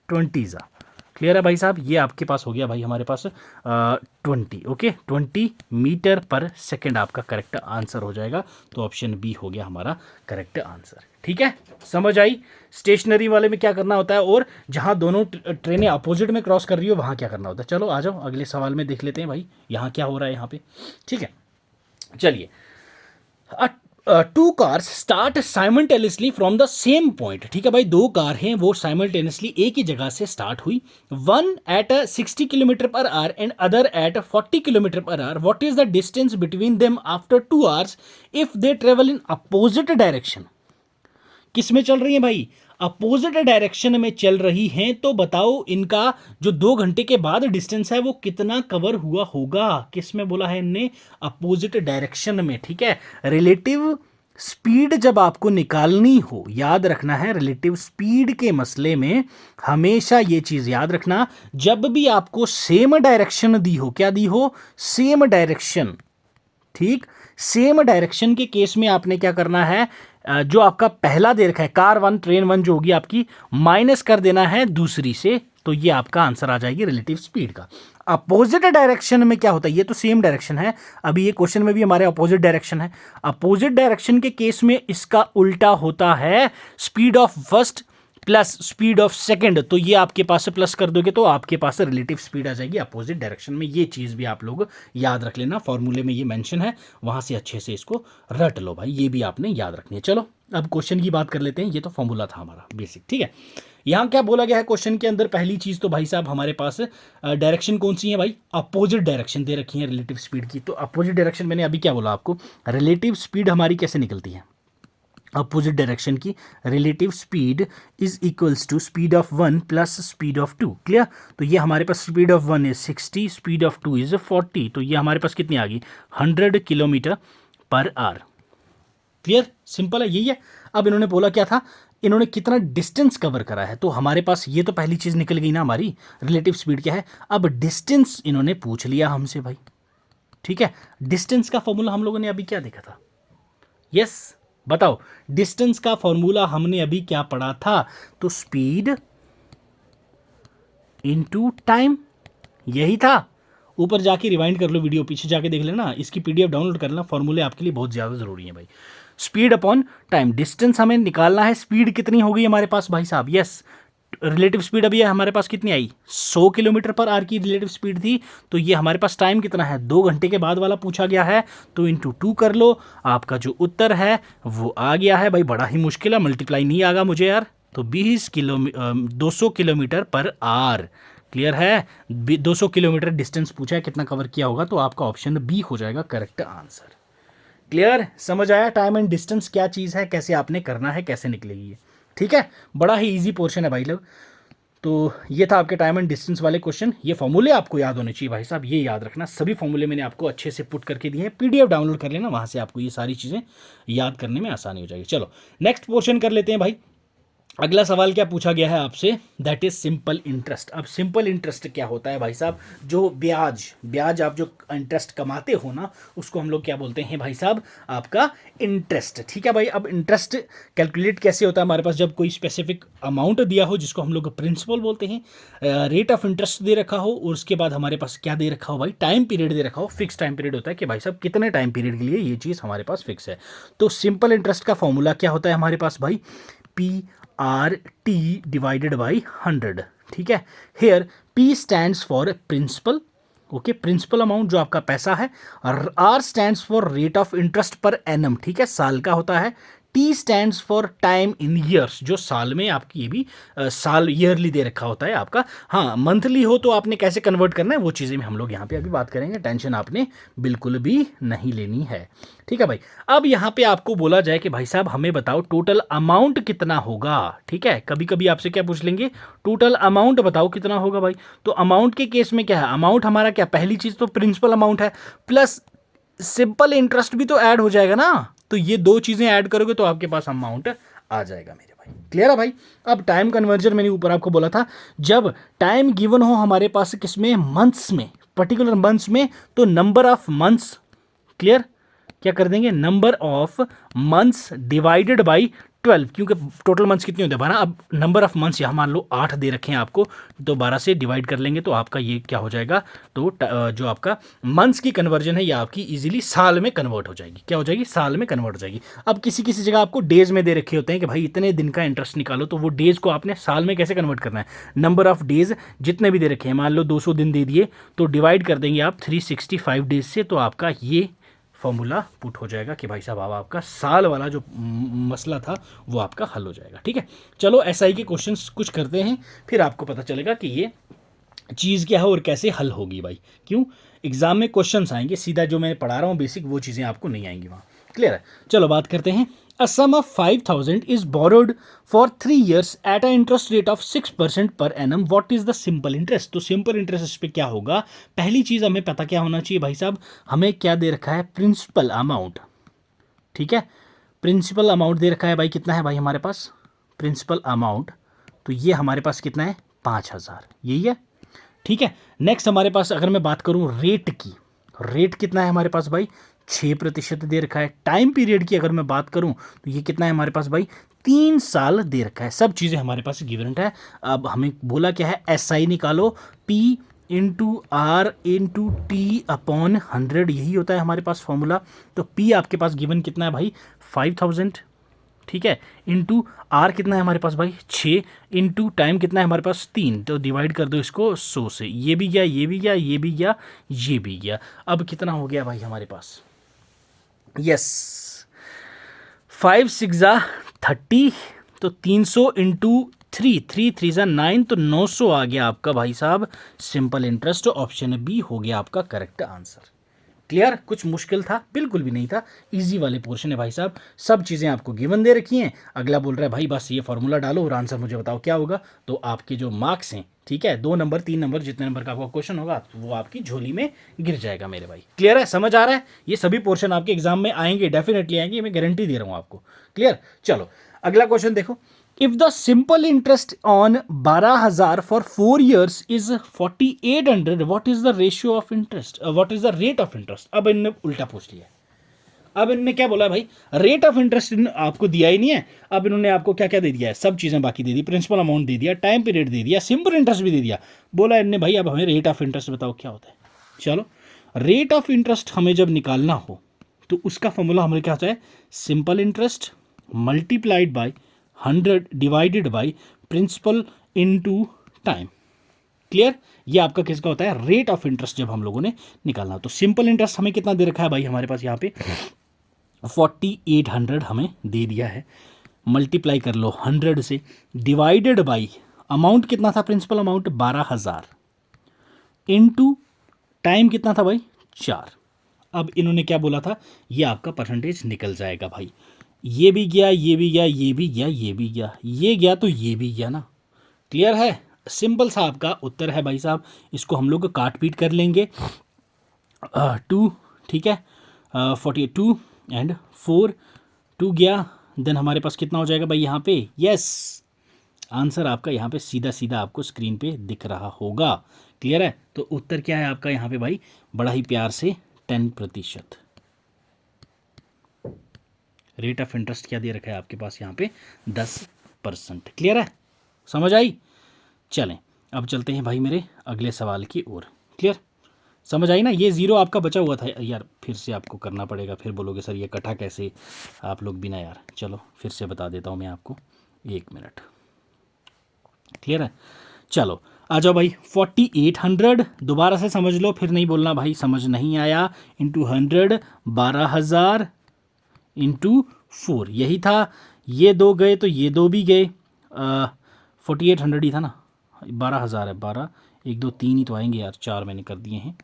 20 जा, क्लियर है भाई साहब। ये आपके पास हो गया भाई हमारे पास 20, ओके, 20 मीटर पर सेकंड आपका करेक्ट आंसर हो जाएगा। तो ऑप्शन बी हो गया हमारा करेक्ट आंसर, ठीक है, समझ आई। स्टेशनरी वाले में क्या करना होता है, और जहां दोनों ट्रेनें अपोजिट में क्रॉस कर रही हो वहां क्या करना होता है। चलो आ जाओ अगले सवाल में देख लेते हैं भाई यहाँ क्या हो रहा है यहाँ पे, ठीक है। चलिए, two cars start simultaneously from the same point, ठीक है भाई, दो कार हैं वो साइमल्टेनियसली एक ही जगह से स्टार्ट हुई, one at 60 kilometre per hour and other at 40 kilometre per hour. What is the distance between them after 2 hours if they travel in opposite direction. किस में चल रही है भाई, अपोजिट डायरेक्शन में चल रही हैं, तो बताओ इनका जो 2 घंटे के बाद डिस्टेंस है वो कितना कवर हुआ होगा। किस में बोला है इनने, अपोजिट डायरेक्शन में, ठीक है। रिलेटिव स्पीड जब आपको निकालनी हो, याद रखना है रिलेटिव स्पीड के मसले में हमेशा ये चीज याद रखना, जब भी आपको सेम डायरेक्शन दी हो, क्या दी हो, सेम डायरेक्शन, ठीक, सेम डायरेक्शन के केस में आपने क्या करना है, जो आपका पहला दे रखा है कार 1 ट्रेन 1 जो होगी आपकी, माइनस कर देना है दूसरी से, तो ये आपका आंसर आ जाएगी रिलेटिव स्पीड का। अपोजिट डायरेक्शन में क्या होता है, ये तो सेम डायरेक्शन है, अभी ये क्वेश्चन में भी हमारे अपोजिट डायरेक्शन है। अपोजिट डायरेक्शन के केस में इसका उल्टा होता है, speed of first plus speed of second, तो ये आपके पास से प्लस कर दोगे तो आपके पास से रिलेटिव स्पीड आ जाएगी अपोजिट डायरेक्शन में। ये चीज़ भी आप लोग याद रख लेना, फॉर्मूले में ये मेंशन है, वहां से अच्छे से इसको रट लो भाई, ये भी आपने याद रखनी है। चलो अब क्वेश्चन की बात कर लेते हैं, ये तो फॉर्मूला था हमारा बेसिक, ठीक है। यहाँ क्या बोला गया है क्वेश्चन के अंदर, पहली चीज़ तो भाई साहब हमारे पास डायरेक्शन कौन सी है भाई, अपोजिट डायरेक्शन दे रखी है रिलेटिव स्पीड की। तो अपोजिट डायरेक्शन मैंने अभी क्या बोला आपको, रिलेटिव स्पीड हमारी कैसे निकलती है, अपोजिट डायरेक्शन की relative speed is equals to speed of 1 plus speed of 2, clear. तो ये हमारे पास speed of 1 is 60, speed of 2 is 40, तो ये हमारे पास कितनी आ गई 100 kilometre per our, clear, simple है, यही है। अब इन्होंने बोला क्या था, इन्होंने कितना डिस्टेंस कवर करा है, तो हमारे पास ये तो पहली चीज निकल गई ना हमारी, रिलेटिव स्पीड क्या है। अब डिस्टेंस इन्होंने पूछ लिया हमसे भाई, ठीक है। डिस्टेंस का फॉर्मूला हम लोगों ने अभी क्या देखा था, यस बताओ, डिस्टेंस का फॉर्मूला हमने अभी क्या पढ़ा था, तो स्पीड इनटू टाइम, यही था। ऊपर जाके रिवाइंड कर लो वीडियो, पीछे जाके देख लेना, इसकी पीडीएफ डाउनलोड कर लेना, फॉर्मूले आपके लिए बहुत ज़्यादा ज़रूरी है भाई। स्पीड अपॉन टाइम, डिस्टेंस हमें निकालना है, स्पीड कितनी हो गई हमारे पास भाई साहब, यस, रिलेटिव स्पीड अभी हमारे पास कितनी आई 100 किलोमीटर पर आवर की रिलेटिव स्पीड थी, तो ये हमारे पास टाइम कितना है 2 घंटे के बाद वाला पूछा गया है, तो इंटू 2 कर लो, आपका जो उत्तर है वो आ गया है भाई। बड़ा ही मुश्किल है, मल्टीप्लाई नहीं आगा मुझे यार, तो 200 किलोमीटर पर आवर, क्लियर है? 200 किलोमीटर डिस्टेंस पूछा है, कितना कवर किया होगा, तो आपका ऑप्शन बी हो जाएगा करेक्ट आंसर। क्लियर? समझ आया टाइम एंड डिस्टेंस क्या चीज़ है, कैसे आपने करना है, कैसे निकलेगी ये? ठीक है, बड़ा ही इजी पोर्शन है भाई लोग। तो ये था आपके टाइम एंड डिस्टेंस वाले क्वेश्चन। ये फॉर्मूले आपको याद होने चाहिए भाई साहब, ये याद रखना, सभी फॉर्मूले मैंने आपको अच्छे से पुट करके दिए हैं। पीडीएफ डाउनलोड कर लेना, वहाँ से आपको ये सारी चीज़ें याद करने में आसानी हो जाएगी। चलो नेक्स्ट पोर्शन कर लेते हैं भाई। अगला सवाल क्या पूछा गया है आपसे, दैट इज सिंपल इंटरेस्ट। अब सिंपल इंटरेस्ट क्या होता है भाई साहब? जो ब्याज आप जो इंटरेस्ट कमाते हो ना, उसको हम लोग क्या बोलते हैं भाई साहब? आपका इंटरेस्ट। ठीक है भाई, अब इंटरेस्ट कैलकुलेट कैसे होता है हमारे पास? जब कोई स्पेसिफिक अमाउंट दिया हो जिसको हम लोग प्रिंसिपल बोलते हैं, रेट ऑफ इंटरेस्ट दे रखा हो, और उसके बाद हमारे पास क्या दे रखा हो भाई? टाइम पीरियड दे रखा हो। फिक्स टाइम पीरियड होता है कि भाई साहब कितने टाइम पीरियड के लिए ये चीज़ हमारे पास फिक्स है। तो सिंपल इंटरेस्ट का फॉर्मूला क्या होता है हमारे पास भाई? PRT divided by 100। ठीक है, here P stands for principal, okay, principal amount जो आपका पैसा है, और R stands for rate of interest per annum, ठीक है, साल का होता है। T stands for time in years, जो साल में आपकी ये भी साल ईयरली दे रखा होता है आपका। हाँ, मंथली हो तो आपने कैसे कन्वर्ट करना है वो चीज़ें हम लोग यहाँ पे अभी बात करेंगे, टेंशन आपने बिल्कुल भी नहीं लेनी है। ठीक है भाई, अब यहाँ पे आपको बोला जाए कि भाई साहब हमें बताओ टोटल अमाउंट कितना होगा। ठीक है, कभी कभी आपसे क्या पूछ लेंगे, टोटल अमाउंट बताओ कितना होगा भाई। तो अमाउंट के केस में क्या है, अमाउंट हमारा क्या, पहली चीज़ तो प्रिंसिपल अमाउंट है, प्लस सिंपल इंटरेस्ट भी तो ऐड हो जाएगा ना। तो ये दो चीज़ें ऐड करोगे तो आपके पास अमाउंट आ जाएगा मेरे भाई। क्लियर है भाई? अब टाइम कन्वर्जन मैंने ऊपर आपको बोला था, जब टाइम गिवन हो हमारे पास किसमें, मंथ्स में, पर्टिकुलर मंथ्स में, तो नंबर ऑफ मंथ्स, क्लियर, क्या कर देंगे, number of months divided by 12, क्योंकि टोटल मंथ्स कितने होते हैं 12। अब नंबर ऑफ मंथ्स यहाँ मान लो 8 दे रखे हैं आपको, तो 12 से डिवाइड कर लेंगे तो आपका ये क्या हो जाएगा, तो जो आपका मंथ्स की कन्वर्जन है ये आपकी इजीली साल में कन्वर्ट हो जाएगी। क्या हो जाएगी, साल में कन्वर्ट हो जाएगी। अब किसी किसी जगह आपको डेज में दे रखे होते हैं कि भाई इतने दिन का इंटरेस्ट निकालो, तो वो डेज को आपने साल में कैसे कन्वर्ट करना है, नंबर ऑफ डेज जितने भी दे रखे हैं, मान लो 200 दिन दे दिए, तो डिवाइड कर देंगे आप 365 डेज से, तो आपका ये फॉर्मूला पुट हो जाएगा कि भाई साहब अब आपका साल वाला जो मसला था वो आपका हल हो जाएगा। ठीक है, चलो एसआई के क्वेश्चंस कुछ करते हैं, फिर आपको पता चलेगा कि ये चीज़ क्या है और कैसे हल होगी भाई। क्यों, एग्जाम में क्वेश्चंस आएंगे, सीधा जो मैं पढ़ा रहा हूँ बेसिक वो चीज़ें आपको नहीं आएंगी वहाँ। क्लियर है? चलो बात करते हैं। A sum of 5000 is borrowed for 3 years at a interest rate of 6% per annum, what is the simple interest. तो सिंपल इंटरेस्ट इस पे क्या होगा, पहली चीज़ हमें पता क्या होना चाहिए भाई साहब, हमें क्या दे रखा है, प्रिंसिपल अमाउंट। ठीक है, प्रिंसिपल अमाउंट दे रखा है भाई, कितना है भाई हमारे पास प्रिंसिपल अमाउंट, तो ये हमारे पास कितना है, 5000, यही है। ठीक है, नेक्स्ट हमारे पास अगर मैं बात करूं रेट की, रेट कितना है हमारे पास भाई, 6% दे रखा है। टाइम पीरियड की अगर मैं बात करूं तो ये कितना है हमारे पास भाई, 3 साल दे रखा है। सब चीज़ें हमारे पास गिवन है। अब हमें बोला क्या है, SI निकालो, P into R into T upon 100, यही होता है हमारे पास फॉर्मूला। तो P आपके पास गिवन कितना है भाई, 5000, ठीक है, इंटू आर कितना है हमारे पास भाई 6, इंटू टाइम कितना है हमारे पास 3, तो डिवाइड कर दो इसको 100 से, ये भी गया, ये भी गया, ये भी गया, ये भी गया। अब कितना हो गया भाई हमारे पास, यस 5 6 30, तो 300 इंटू 3 3 3 9, तो 900 आ गया आपका भाई साहब सिंपल इंटरेस्ट। ऑप्शन बी हो गया आपका करेक्ट आंसर। क्लियर? कुछ मुश्किल था? बिल्कुल भी नहीं था, इजी वाले पोर्शन है भाई साहब, सब चीज़ें आपको गिवन दे रखी हैं। अगला बोल रहा है भाई बस ये फॉर्मूला डालो और आंसर मुझे बताओ क्या होगा, तो आपके जो मार्क्स हैं, ठीक है, 2 नंबर 3 नंबर जितने नंबर का आपका क्वेश्चन होगा वो आपकी झोली में गिर जाएगा मेरे भाई। क्लियर है? समझ आ रहा है? ये सभी पोर्शन आपके एग्जाम में आएंगे, डेफिनेटली आएंगे, मैं गारंटी दे रहा हूँ आपको। क्लियर? चलो अगला क्वेश्चन देखो। If the simple interest on 12,000 for 4 years is 4800, what is the ratio of interest, what is the rate of interest. अब इनने उल्टा पूछ लिया। अब इनने क्या बोला भाई, रेट ऑफ इंटरेस्ट आपको दिया ही नहीं है, अब इन्होंने आपको क्या क्या दे दिया है, सब चीज़ें बाकी दे दी, प्रिंसिपल अमाउंट दे दिया, टाइम पीरियड दे दिया, सिंपल इंटरेस्ट भी दे दिया। बोला इनने भाई अब हमें रेट ऑफ इंटरेस्ट बताओ क्या होता है। चलो, रेट ऑफ इंटरेस्ट हमें जब निकालना हो तो उसका फॉर्मूला हमें क्या होता है, simple interest multiplied by 100 divided by principal into time. Clear? ये आपका किसका होता है, रेट ऑफ इंटरेस्ट जब हम लोगों ने निकालना। तो सिंपल इंटरेस्ट हमें कितना दे रखा है भाई हमारे पास यहाँ पे 4800 हमें दे दिया है, मल्टीप्लाई कर लो 100 से, डिवाइडेड बाई अमाउंट कितना था, प्रिंसिपल अमाउंट 12,000, इनटू टाइम कितना था भाई 4। अब इन्होंने क्या बोला था, ये आपका परसेंटेज निकल जाएगा भाई। ये भी गया, ये भी गया, ये भी गया, ये भी गया, ये गया तो ये भी गया ना। क्लियर है? सिंपल सा आपका उत्तर है भाई साहब। इसको हम लोग काट पीट कर लेंगे। 2, ठीक है, 42 एंड 4, 2 गया, देन हमारे पास कितना हो जाएगा भाई यहाँ पे। यस, आंसर आपका यहाँ पे सीधा सीधा आपको स्क्रीन पे दिख रहा होगा। क्लियर है? तो उत्तर क्या है आपका यहाँ पे भाई, बड़ा ही प्यार से 10%। रेट ऑफ इंटरेस्ट क्या दे रखा है आपके पास यहाँ पे, 10%। क्लियर है? समझ आई? चलें अब चलते हैं भाई मेरे अगले सवाल की ओर। क्लियर? समझ आई ना? ये ज़ीरो आपका बचा हुआ था यार, फिर से आपको करना पड़ेगा, फिर बोलोगे सर ये कटा कैसे आप लोग बिना यार। चलो फिर से बता देता हूँ मैं आपको, 1 मिनट। क्लियर है? चलो आ जाओ भाई। 4800 दोबारा से समझ लो, फिर नहीं बोलना भाई समझ नहीं आया। इंटू 100, 12,000 इंटू 4, यही था। ये 2 गए तो ये 2 भी गए। 4800 ही था ना, 12,000 है, 12, 1 2 3 ही तो आएंगे यार, 4 मैंने कर दिए हैं।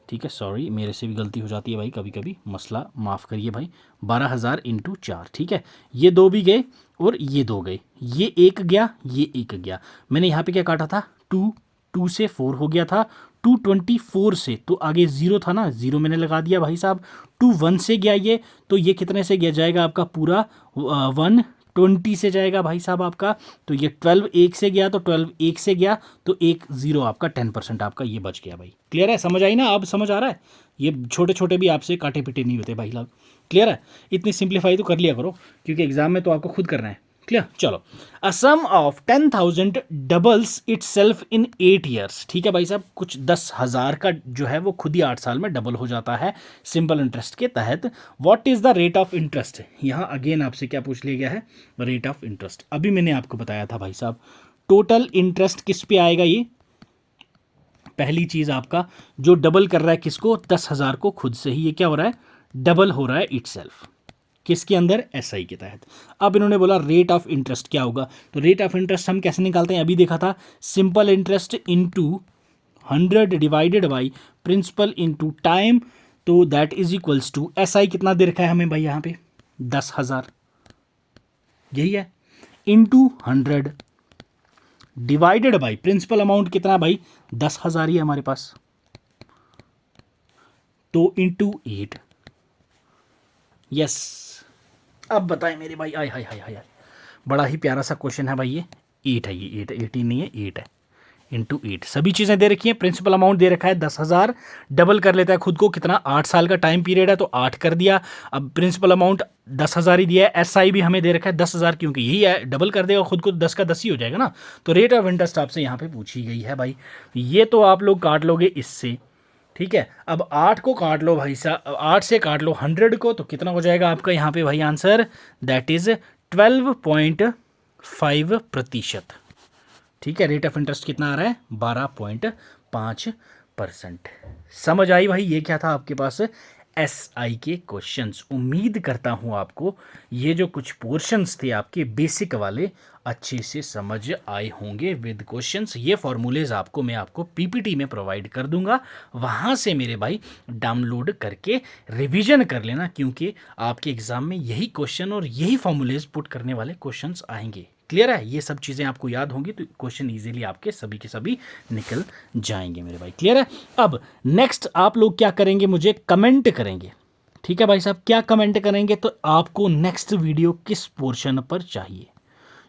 ठीक है, सॉरी मेरे से भी गलती हो जाती है भाई कभी कभी, मसला माफ़ करिए भाई। 12,000 इंटू 4, ठीक है। ये 2 भी गए और ये 2 गए, ये 1 गया, ये 1 गया। मैंने यहाँ पे क्या काटा था, 2 से 4 हो गया था। 224 से तो आगे 0 था ना, 0 मैंने लगा दिया भाई साहब। 1 से गया ये, तो ये कितने से गया जाएगा आपका पूरा, 120 से जाएगा भाई साहब आपका। तो ये 12 1 से गया, तो 12 1 से गया, तो 1 0 आपका 10% आपका ये बच गया भाई। क्लियर है? समझ आई ना? अब समझ आ रहा है? ये छोटे छोटे भी आपसे काटे पिटे नहीं होते भाई लोग। क्लियर है? इतनी सिंप्लीफाई तो कर लिया करो, क्योंकि एग्जाम में तो आपको खुद करना है। क्लियर? चलो, a sum of 10,000 doubles itself in 8 years. ठीक है भाई साहब, कुछ 10,000 का जो है वो खुद ही 8 साल में डबल हो जाता है सिंपल इंटरेस्ट के तहत। What is the rate of interest? यहाँ अगेन आपसे क्या पूछ लिया गया है, रेट ऑफ इंटरेस्ट। अभी मैंने आपको बताया था भाई साहब, टोटल इंटरेस्ट किस पे आएगा। ये पहली चीज आपका जो डबल कर रहा है किसको, 10,000 को खुद से ही, ये क्या हो रहा है, डबल हो रहा है इटसेल्फ। किसके अंदर, एसआई के तहत। अब इन्होंने बोला रेट ऑफ इंटरेस्ट क्या होगा, तो रेट ऑफ इंटरेस्ट हम कैसे निकालते हैं, अभी देखा था, simple interest into 100 divided by principal into time, तो that is equals to, SI कितना दे रखा है हमें भाई यहाँ पे, 10,000, यही है, into 100 divided by principal amount कितना भाई, 10,000 ही है हमारे पास, तो इनटू 8। यस, अब बताएं मेरे भाई, आय हाय हाय हाय, बड़ा ही प्यारा सा क्वेश्चन है भाई ये। 8 है, ये 8, 18 नहीं है, 8 है, इंटू 8। सभी चीज़ें दे रखी हैं, प्रिंसिपल अमाउंट दे रखा है 10,000, डबल कर लेता है खुद को, कितना, 8 साल का टाइम पीरियड है, तो 8 कर दिया। अब प्रिंसिपल अमाउंट 10,000 ही दिया है, एसआई भी हमें दे रखा है 10,000, क्योंकि यही है, डबल कर देगा खुद को, 10 का 10 ही हो जाएगा ना। तो रेट ऑफ इंटरेस्ट आपसे यहाँ पे पूछी गई है भाई, ये तो आप लोग काट लोगे इससे। ठीक है, अब 8 को काट लो भाई साहब, 8 से काट लो 100 को, तो कितना हो जाएगा आपका यहाँ पे भाई आंसर, दैट इज 12.5%। ठीक है, रेट ऑफ इंटरेस्ट कितना आ रहा है, 12.5%। समझ आई भाई? ये क्या था आपके पास, एसआई के क्वेश्चंस। उम्मीद करता हूं आपको ये जो कुछ पोर्शंस थे आपके बेसिक वाले अच्छे से समझ आए होंगे विद क्वेश्चंस। ये फॉर्मूलेज आपको मैं आपको पीपीटी में प्रोवाइड कर दूंगा, वहाँ से मेरे भाई डाउनलोड करके रिवीजन कर लेना, क्योंकि आपके एग्जाम में यही क्वेश्चन और यही फॉर्मूलेज पुट करने वाले क्वेश्चंस आएंगे। क्लियर है? ये सब चीज़ें आपको याद होंगी तो क्वेश्चन इजीली आपके सभी के सभी निकल जाएंगे मेरे भाई। क्लियर है? अब नेक्स्ट आप लोग क्या करेंगे, मुझे कमेंट करेंगे। ठीक है भाई साहब, क्या कमेंट करेंगे, तो आपको नेक्स्ट वीडियो किस पोर्शन पर चाहिए,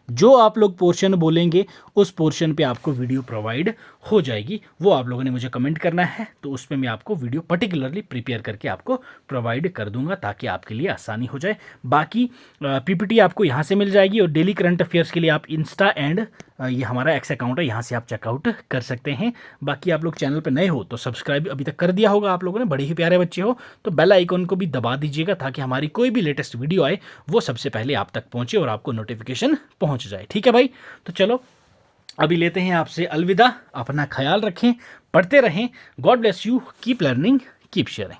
जो आप लोग पोर्शन बोलेंगे उस पोर्शन पे आपको वीडियो प्रोवाइड हो जाएगी। वो आप लोगों ने मुझे कमेंट करना है, तो उस पर मैं आपको वीडियो पर्टिकुलरली प्रिपेयर करके आपको प्रोवाइड कर दूंगा, ताकि आपके लिए आसानी हो जाए। बाकी पीपीटी आपको यहाँ से मिल जाएगी, और डेली करंट अफेयर्स के लिए आप इंस्टा एंड ये हमारा एक्स अकाउंट है, यहाँ से आप चेकआउट कर सकते हैं। बाकी आप लोग चैनल पर नए हो तो सब्सक्राइब अभी तक कर दिया होगा आप लोगों ने, बड़े ही प्यारे बच्चे हो, तो बेल आइकन को भी दबा दीजिएगा, ताकि हमारी कोई भी लेटेस्ट वीडियो आए वो सबसे पहले आप तक पहुँचे और आपको नोटिफिकेशन पहुँच जाए। ठीक है भाई, तो चलो अभी लेते हैं आपसे अलविदा। अपना ख्याल रखें, पढ़ते रहें। God bless you, keep learning, keep sharing.